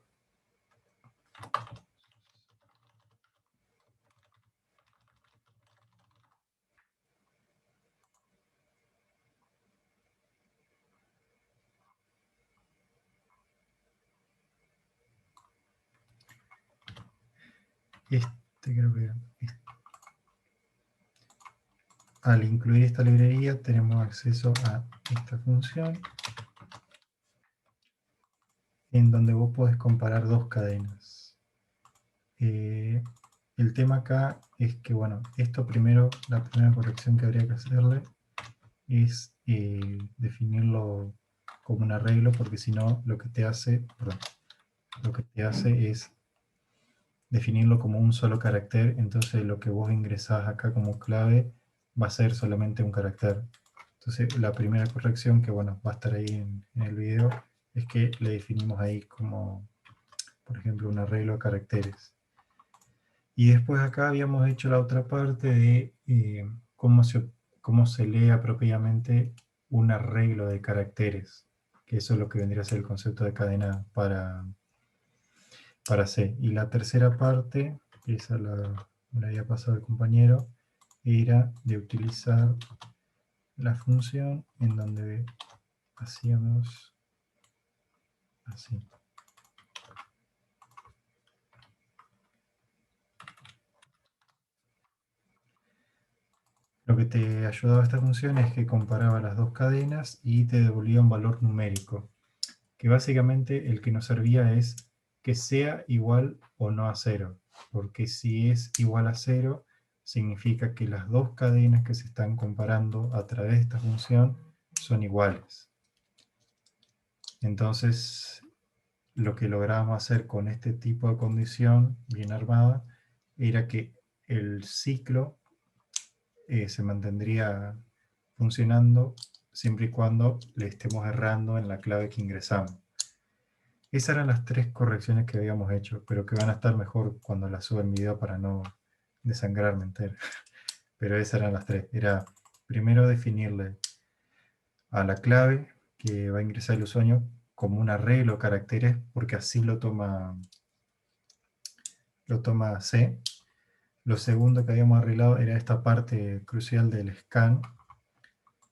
Este creo que era. Al incluir esta librería tenemos acceso a esta función en donde vos podés comparar dos cadenas. El tema acá es que, bueno, esto primero, la primera corrección que habría que hacerle es definirlo como un arreglo, porque si no lo que te hace, perdón, lo que te hace es definirlo como un solo carácter, entonces lo que vos ingresás acá como clave va a ser solamente un carácter. Entonces la primera corrección, que bueno, va a estar ahí en el video, es que le definimos ahí como, por ejemplo, un arreglo de caracteres. Y después acá habíamos hecho la otra parte de cómo se lee apropiadamente un arreglo de caracteres, que eso es lo que vendría a ser el concepto de cadena para C. Y la tercera parte, esa me la había pasado el compañero, era de utilizar la función en donde hacíamos así. Lo que te ayudaba esta función es que comparaba las dos cadenas y te devolvía un valor numérico, que básicamente el que nos servía es que sea igual o no a 0, porque si es igual a 0, significa que las dos cadenas que se están comparando a través de esta función son iguales. Entonces, lo que lográbamos hacer con este tipo de condición bien armada era que el ciclo se mantendría funcionando siempre y cuando le estemos errando en la clave que ingresamos. Esas eran las tres correcciones que habíamos hecho, pero que van a estar mejor cuando las suba en video para no desangrarme entero. Pero esas eran las tres. Era primero definirle a la clave que va a ingresar el usuario como un arreglo de caracteres, porque así lo toma C. Lo segundo que habíamos arreglado era esta parte crucial del scan.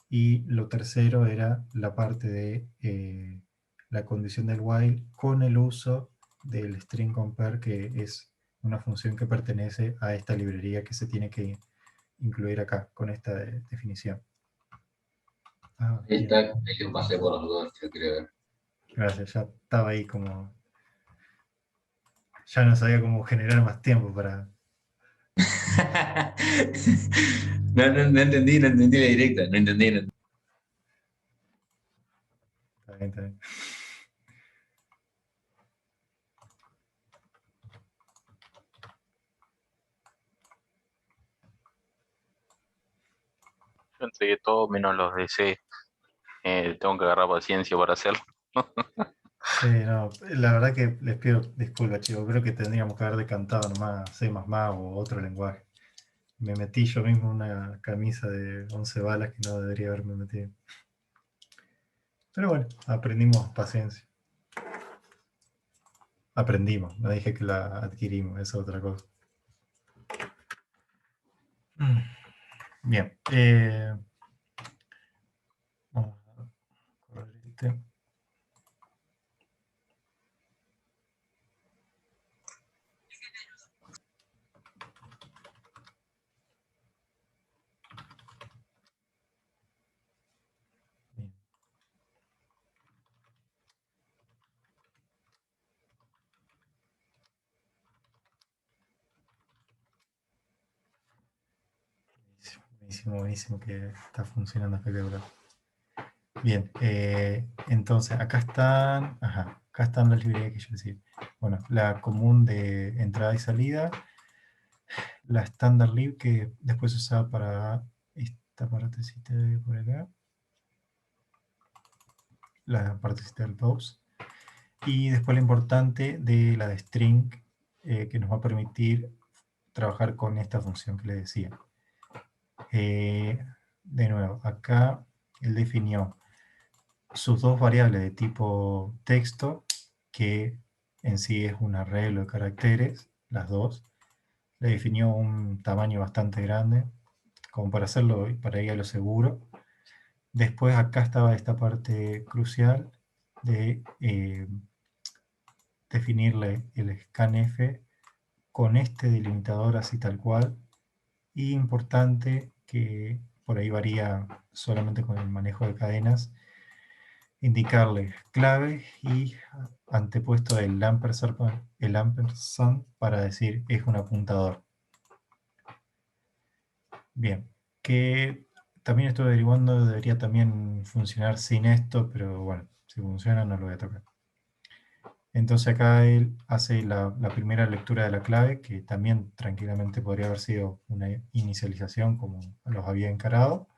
Y lo tercero era la parte de la condición del while con el uso del string compare, que es una función que pertenece a esta librería que se tiene que incluir acá, con esta definición. Ah, Ahí está, ahí lo pasé por los dos, yo creo. gracias, ya estaba ahí como... Ya no sabía cómo generar más tiempo para... No entendí, no entendí la directa, no entendí. Está bien, está bien. Yo entregué todo, menos los de C. Tengo que agarrar paciencia para hacerlo. Sí, no, la verdad que les pido disculpas, chicos. Creo que tendríamos que haber decantado nomás C++ o otro lenguaje. Me metí yo mismo en una camisa de 11 balas que no debería haberme metido. Pero bueno, aprendimos paciencia. Aprendimos, no dije que la adquirimos, esa es otra cosa. Bien. Vamos a correr este. Bien. Buenísimo, buenísimo que está funcionando espectacular. Bien, entonces acá están las librerías que yo decía. Bueno, la común de entrada y salida, la standard lib que después se usaba para esta partecita de por acá, la partecita del post, y después lo importante de la de string que nos va a permitir trabajar con esta función que les decía. De nuevo, acá él definió sus dos variables de tipo texto, que en sí es un arreglo de caracteres, las dos. Le definió un tamaño bastante grande, como para hacerlo, para ir a lo seguro. Después acá estaba esta parte crucial de definirle el scanf con este delimitador así tal cual. Y importante, que por ahí varía solamente con el manejo de cadenas, indicarle clave y antepuesto el ampersand para decir es un apuntador. Bien, que también estoy averiguando, debería también funcionar sin esto, pero bueno, si funciona no lo voy a tocar. Entonces acá él hace la primera lectura de la clave, que también tranquilamente podría haber sido una inicialización como los había encarado.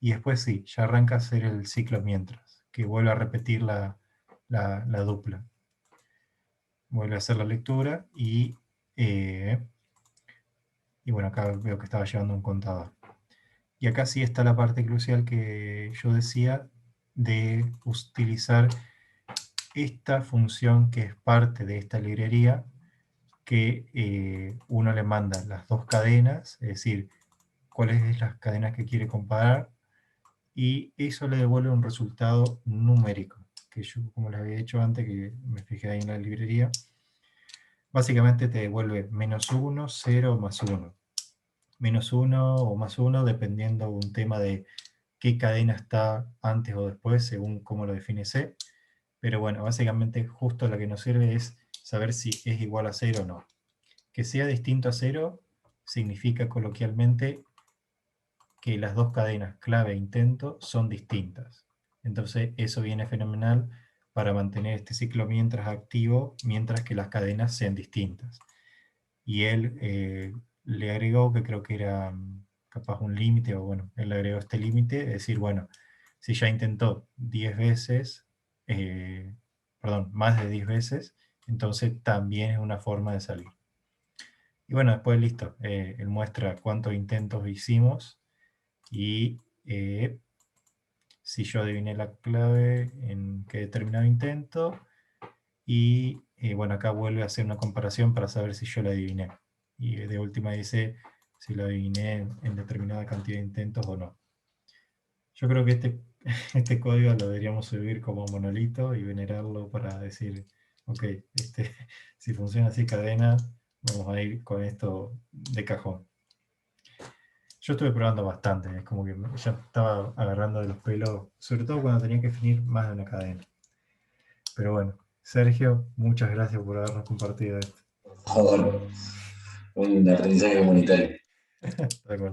Y después sí, ya arranca a hacer el ciclo mientras, que vuelve a repetir la dupla. Vuelve a hacer la lectura y bueno, acá veo que estaba llevando un contador. Y acá sí está la parte crucial que yo decía de utilizar esta función que es parte de esta librería, que uno le manda las dos cadenas, es decir, cuáles son las cadenas que quiere comparar, y eso le devuelve un resultado numérico, que yo, como les había dicho antes, que me fijé ahí en la librería, básicamente te devuelve -1, 0, +1. -1 o +1 dependiendo un tema de qué cadena está antes o después, según cómo lo define C. Pero bueno, básicamente justo lo que nos sirve es saber si es igual a 0 o no. Que sea distinto a 0 significa coloquialmente que las dos cadenas clave e intento son distintas. Entonces eso viene fenomenal para mantener este ciclo mientras activo, mientras que las cadenas sean distintas. Y él le agregó, que creo que era capaz un límite, o bueno, él le agregó este límite, es decir, bueno, si ya intentó 10 veces, perdón, más de 10 veces, entonces también es una forma de salir. Y bueno, después listo, él muestra cuántos intentos hicimos, y si yo adiviné la clave en qué determinado intento, y bueno, acá vuelve a hacer una comparación para saber si yo la adiviné. Y de última dice si lo adiviné en determinada cantidad de intentos o no. Yo creo que este código lo deberíamos subir como monolito y venerarlo para decir, ok, si funciona así cadena, vamos a ir con esto de cajón. Yo estuve probando bastante, es como que ya estaba agarrando de los pelos, sobre todo cuando tenía que definir más de una cadena. Pero bueno, Sergio, muchas gracias por habernos compartido esto. Por favor, un aprendizaje comunitario. De acuerdo.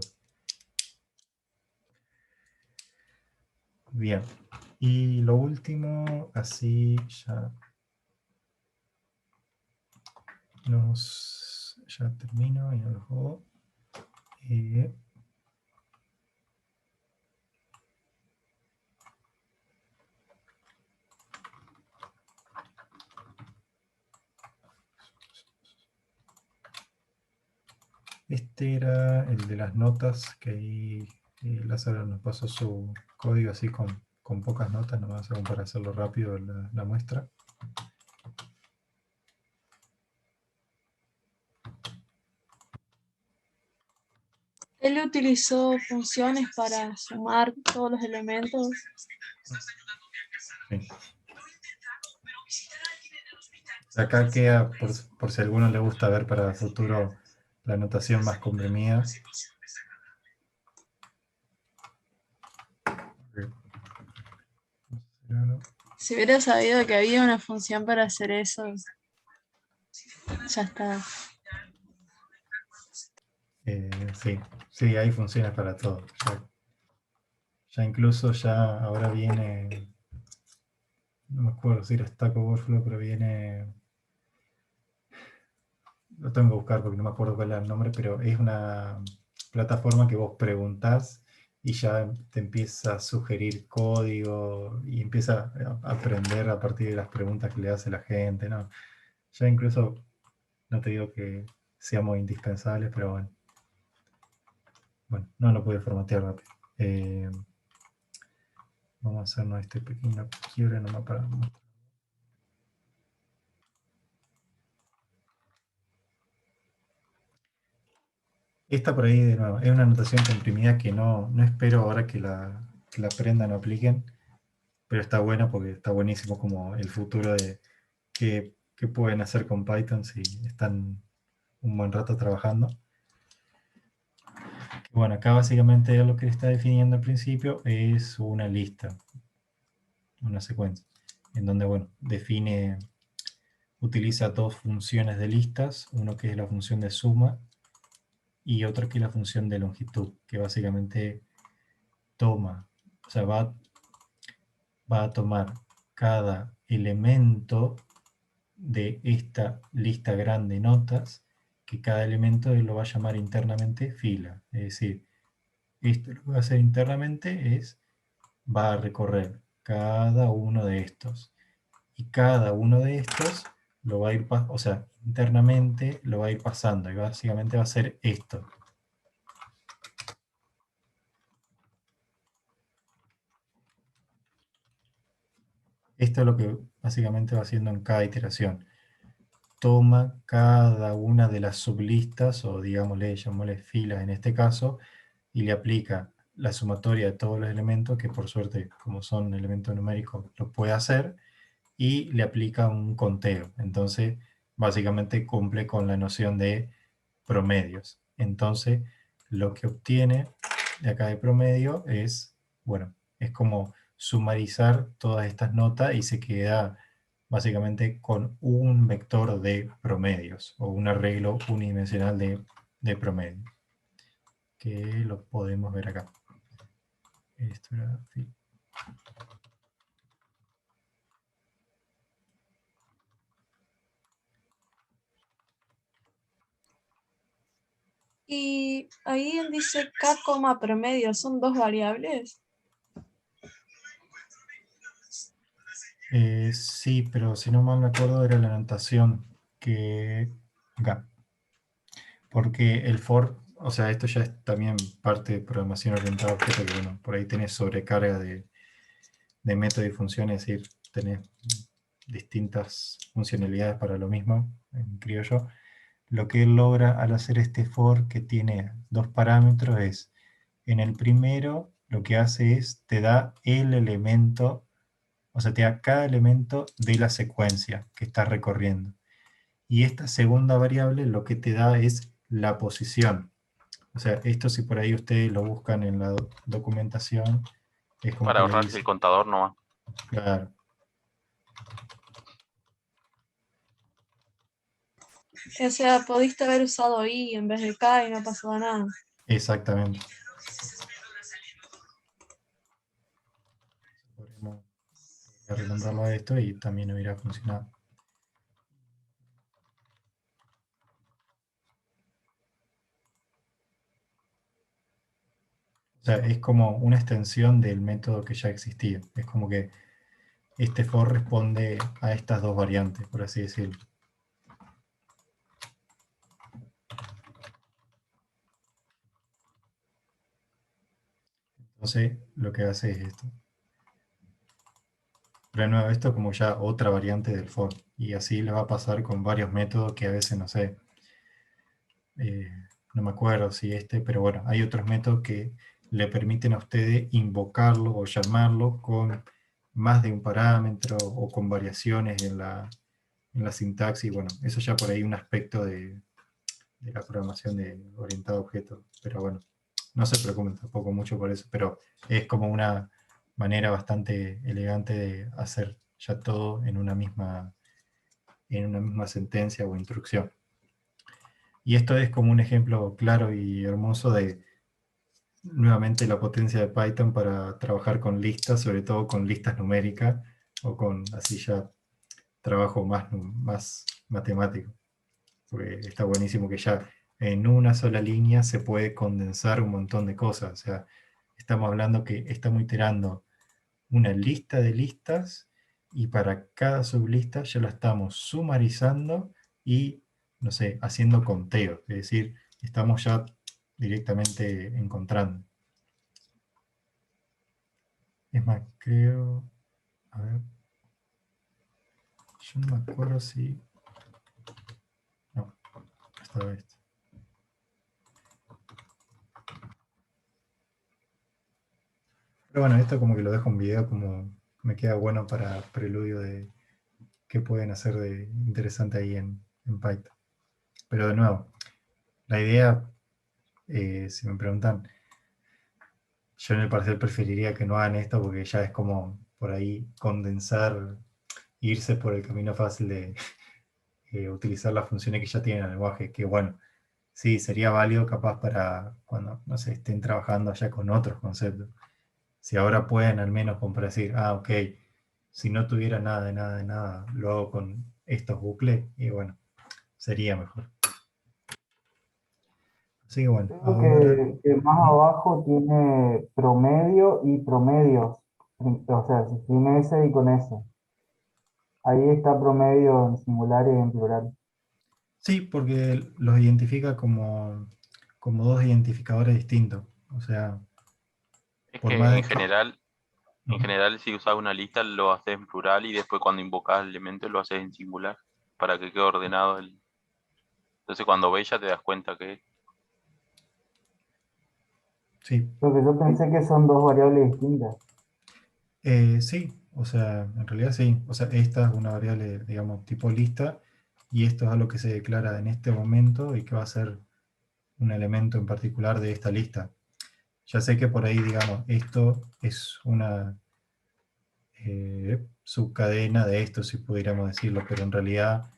Bien, y lo último, así ya termino y no lo juego. Este era el de las notas, que ahí Lázaro nos pasó su código así con pocas notas, nomás aún para hacerlo rápido la muestra. Él utilizó funciones para sumar todos los elementos. Sí. Acá queda, por si a alguno le gusta ver para el futuro, la notación más comprimida. Si hubiera sabido que había una función para hacer eso, ya está. Sí, hay funciones para todo. Ya incluso ya ahora viene, no me acuerdo si era Stack Overflow, pero viene, lo tengo que buscar porque no me acuerdo cuál era el nombre, pero es una plataforma que vos preguntás y ya te empieza a sugerir código y empieza a aprender a partir de las preguntas que le hace la gente, ¿no? Ya incluso, no te digo que seamos indispensables, pero bueno. Bueno, no lo pude formatear rápido. Vamos a hacernos este pequeño quiebre nomás para mostrar. Esta por ahí, de nuevo, es una notación comprimida que no espero ahora que la aprendan o apliquen, pero está buena porque está buenísimo como el futuro de qué pueden hacer con Python si están un buen rato trabajando. Bueno, acá básicamente lo que está definiendo al principio es una lista, una secuencia, en donde, bueno, utiliza dos funciones de listas, uno que es la función de suma y otra que es la función de longitud, que básicamente toma, o sea, va a tomar cada elemento de esta lista grande de notas, que cada elemento lo va a llamar internamente fila. Es decir, esto lo que va a hacer internamente es, va a recorrer cada uno de estos. Y cada uno de estos lo va a ir, o sea, internamente lo va a ir pasando. Y básicamente va a ser esto. Esto es lo que básicamente va haciendo en cada iteración. Toma cada una de las sublistas, o llamémosle filas en este caso, y le aplica la sumatoria de todos los elementos, que por suerte, como son elementos numéricos, lo puede hacer, y le aplica un conteo. Entonces, básicamente cumple con la noción de promedios. Entonces, lo que obtiene de acá de promedio es, bueno, es como sumarizar todas estas notas y se queda básicamente con un vector de promedios o un arreglo unidimensional de promedio, que lo podemos ver acá. Esto era, sí. Y ahí dice K, promedio, ¿son dos variables? Sí, pero si no mal me acuerdo era la notación que acá. Porque el for, o sea, esto ya es también parte de programación orientada a objetos, que bueno, por ahí tenés sobrecarga de métodos y funciones, es decir, tenés distintas funcionalidades para lo mismo en criollo. Lo que él logra al hacer este for que tiene dos parámetros es, en el primero lo que hace es, te da el elemento, o sea, te da cada elemento de la secuencia que estás recorriendo. Y esta segunda variable lo que te da es la posición. O sea, esto si por ahí ustedes lo buscan en la documentación, es como para que le ahorrarse dice, el contador nomás. claro. O sea, podiste haber usado I en vez de K y no pasó nada. Exactamente. Podríamos arreglarlo a esto y también hubiera funcionado. O sea, es como una extensión del método que ya existía. Es como que este for responde a estas dos variantes, por así decirlo. Entonces, lo que hace es esto. Renueva esto como ya otra variante del for. Y así le va a pasar con varios métodos que a veces, no sé, no me acuerdo si pero bueno, hay otros métodos que le permiten a ustedes invocarlo o llamarlo con más de un parámetro o con variaciones en la sintaxis. Bueno, eso ya por ahí un aspecto de la programación de orientado a objetos. Pero bueno, no se preocupen tampoco mucho por eso, pero es como una manera bastante elegante de hacer ya todo en una misma sentencia o instrucción. Y esto es como un ejemplo claro y hermoso de, nuevamente, la potencia de Python para trabajar con listas, sobre todo con listas numéricas, o con así ya trabajo más matemático. Porque está buenísimo que ya en una sola línea se puede condensar un montón de cosas. O sea, estamos hablando que estamos iterando una lista de listas y para cada sublista ya la estamos sumarizando y, no sé, haciendo conteo. Es decir, estamos ya directamente encontrando. Es más, creo... A ver. Yo no me acuerdo si... No, estaba esto. Pero bueno, esto como que lo dejo en video, como me queda bueno para preludio de qué pueden hacer de interesante ahí en Python. Pero de nuevo, la idea, si me preguntan, yo en el parcial preferiría que no hagan esto porque ya es como por ahí condensar, irse por el camino fácil de utilizar las funciones que ya tienen el lenguaje, que bueno, sí, sería válido capaz para cuando, no sé, estén trabajando allá con otros conceptos. Si ahora pueden al menos como para decir, ah, ok, si no tuviera nada de nada de nada, lo hago con estos bucles, y bueno, sería mejor. Así que bueno, Creo ahora... que más abajo tiene promedio y promedios. O sea, sin S y con S. Ahí está promedio en singular y en plural. Sí, porque los identifica como dos identificadores distintos. O sea, Es por más que de que... en general si usas una lista lo haces en plural y después cuando invocas el elemento lo haces en singular para que quede ordenado el. Entonces cuando ves ya te das cuenta que Sí, Porque yo pensé que son dos variables distintas. sí, o sea, en realidad sí. O sea, esta es una variable, digamos, tipo lista, y esto es algo que se declara en este momento y que va a ser un elemento en particular de esta lista. Ya sé que por ahí, digamos, esto es una subcadena de esto, si pudiéramos decirlo, pero en realidad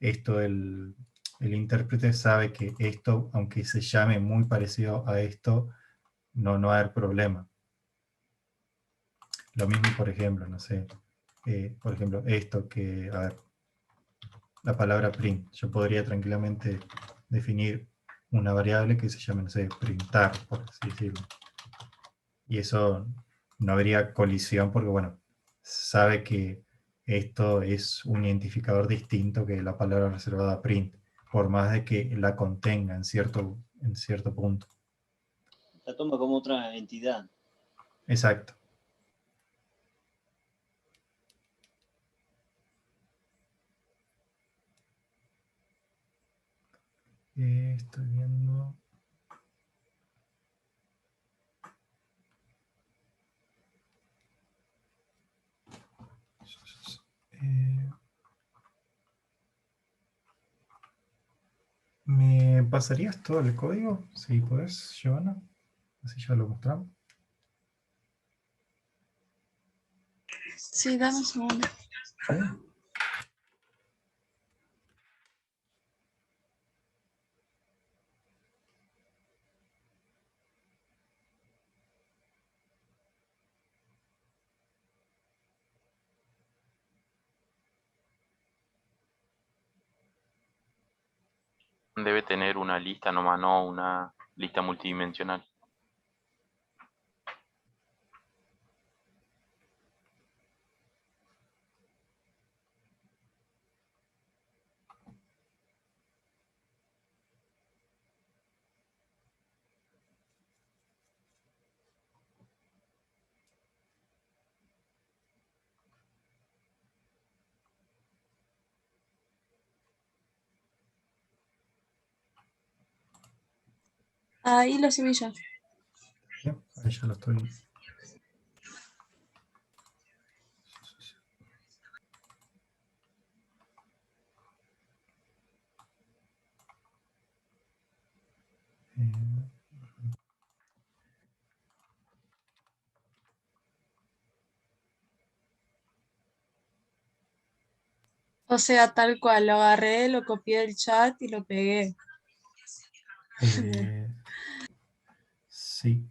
esto el intérprete sabe que esto, aunque se llame muy parecido a esto, no va a haber problema. Lo mismo, por ejemplo, no sé, por ejemplo, esto que, a ver, la palabra print, yo podría tranquilamente definir una variable que se llame, no sé, printar, por así decirlo. Y eso no habría colisión porque, bueno, sabe que esto es un identificador distinto que la palabra reservada print, por más de que la contenga en cierto punto. La toma como otra entidad. Exacto. Estoy viendo... Eh, ¿Me pasarías todo el código? Si podés, Giovanna. Así ya lo mostramos. Sí, dame un segundo. ¿Sí? debe tener una lista nomás, no una lista multidimensional. Ahí lo subí yo. Bien, ahí ya lo estoy. O sea, tal cual, lo agarré, lo copié del chat y lo pegué. Sí.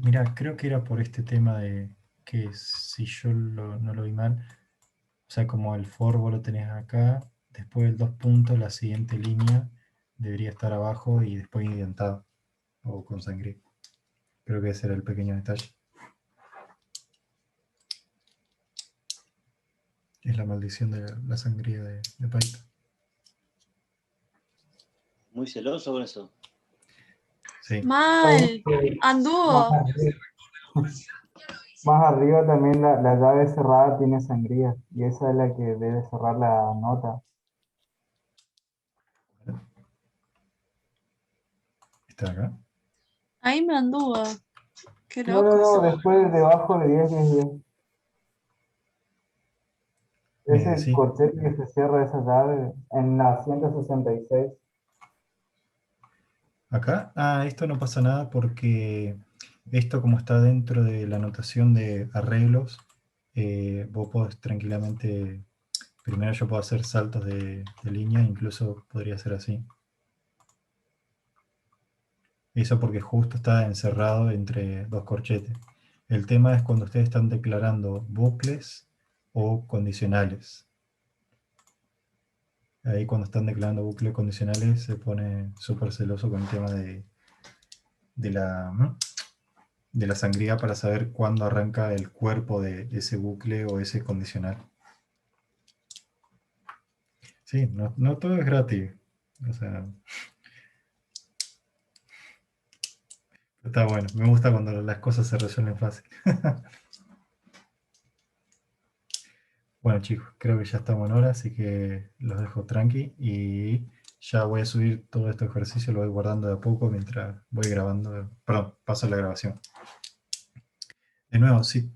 Mira, creo que era por este tema de que si yo no lo vi mal, o sea, como el for vos lo tenés acá, después del 2 puntos, la siguiente línea debería estar abajo y después indentado o con sangre. Creo que ese era el pequeño detalle. Es la maldición de la sangría de Python. Muy celoso con eso. Sí. Mal, anduvo. Más arriba también la llave cerrada tiene sangría y esa es la que debe cerrar la nota. ¿Está acá? Ahí me anduvo. Qué No, loco. después debajo de 10, 10, 10. Ese Sí. corchete que se cierra esa llave en la 166. ¿Acá? Esto no pasa nada porque esto como está dentro de la anotación de arreglos, vos podés tranquilamente, primero yo puedo hacer saltos de línea, incluso podría ser así. Eso porque justo está encerrado entre dos corchetes. El tema es cuando ustedes están declarando bucles o condicionales. Ahí cuando están declarando bucles condicionales se pone súper celoso con el tema de la sangría para saber cuándo arranca el cuerpo de ese bucle o ese condicional. Sí, no todo es gratis. O sea, está bueno. Me gusta cuando las cosas se resuelven fácil. Bueno, chicos, creo que ya estamos en hora, así que los dejo tranqui y ya voy a subir todo este ejercicio, lo voy guardando de a poco mientras voy grabando. Perdón, paso la grabación. De nuevo, si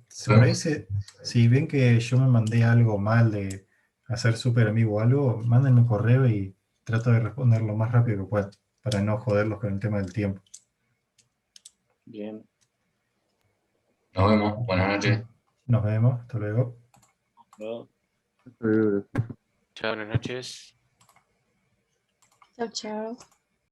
ven que yo me mandé algo mal de hacer súper amigo o algo, mándenme un correo y trato de responder lo más rápido que pueda, para no joderlos con el tema del tiempo. Bien. Nos vemos. Buenas noches. Nos vemos, hasta luego. Luego. Chao, buenas noches. Chao, chao.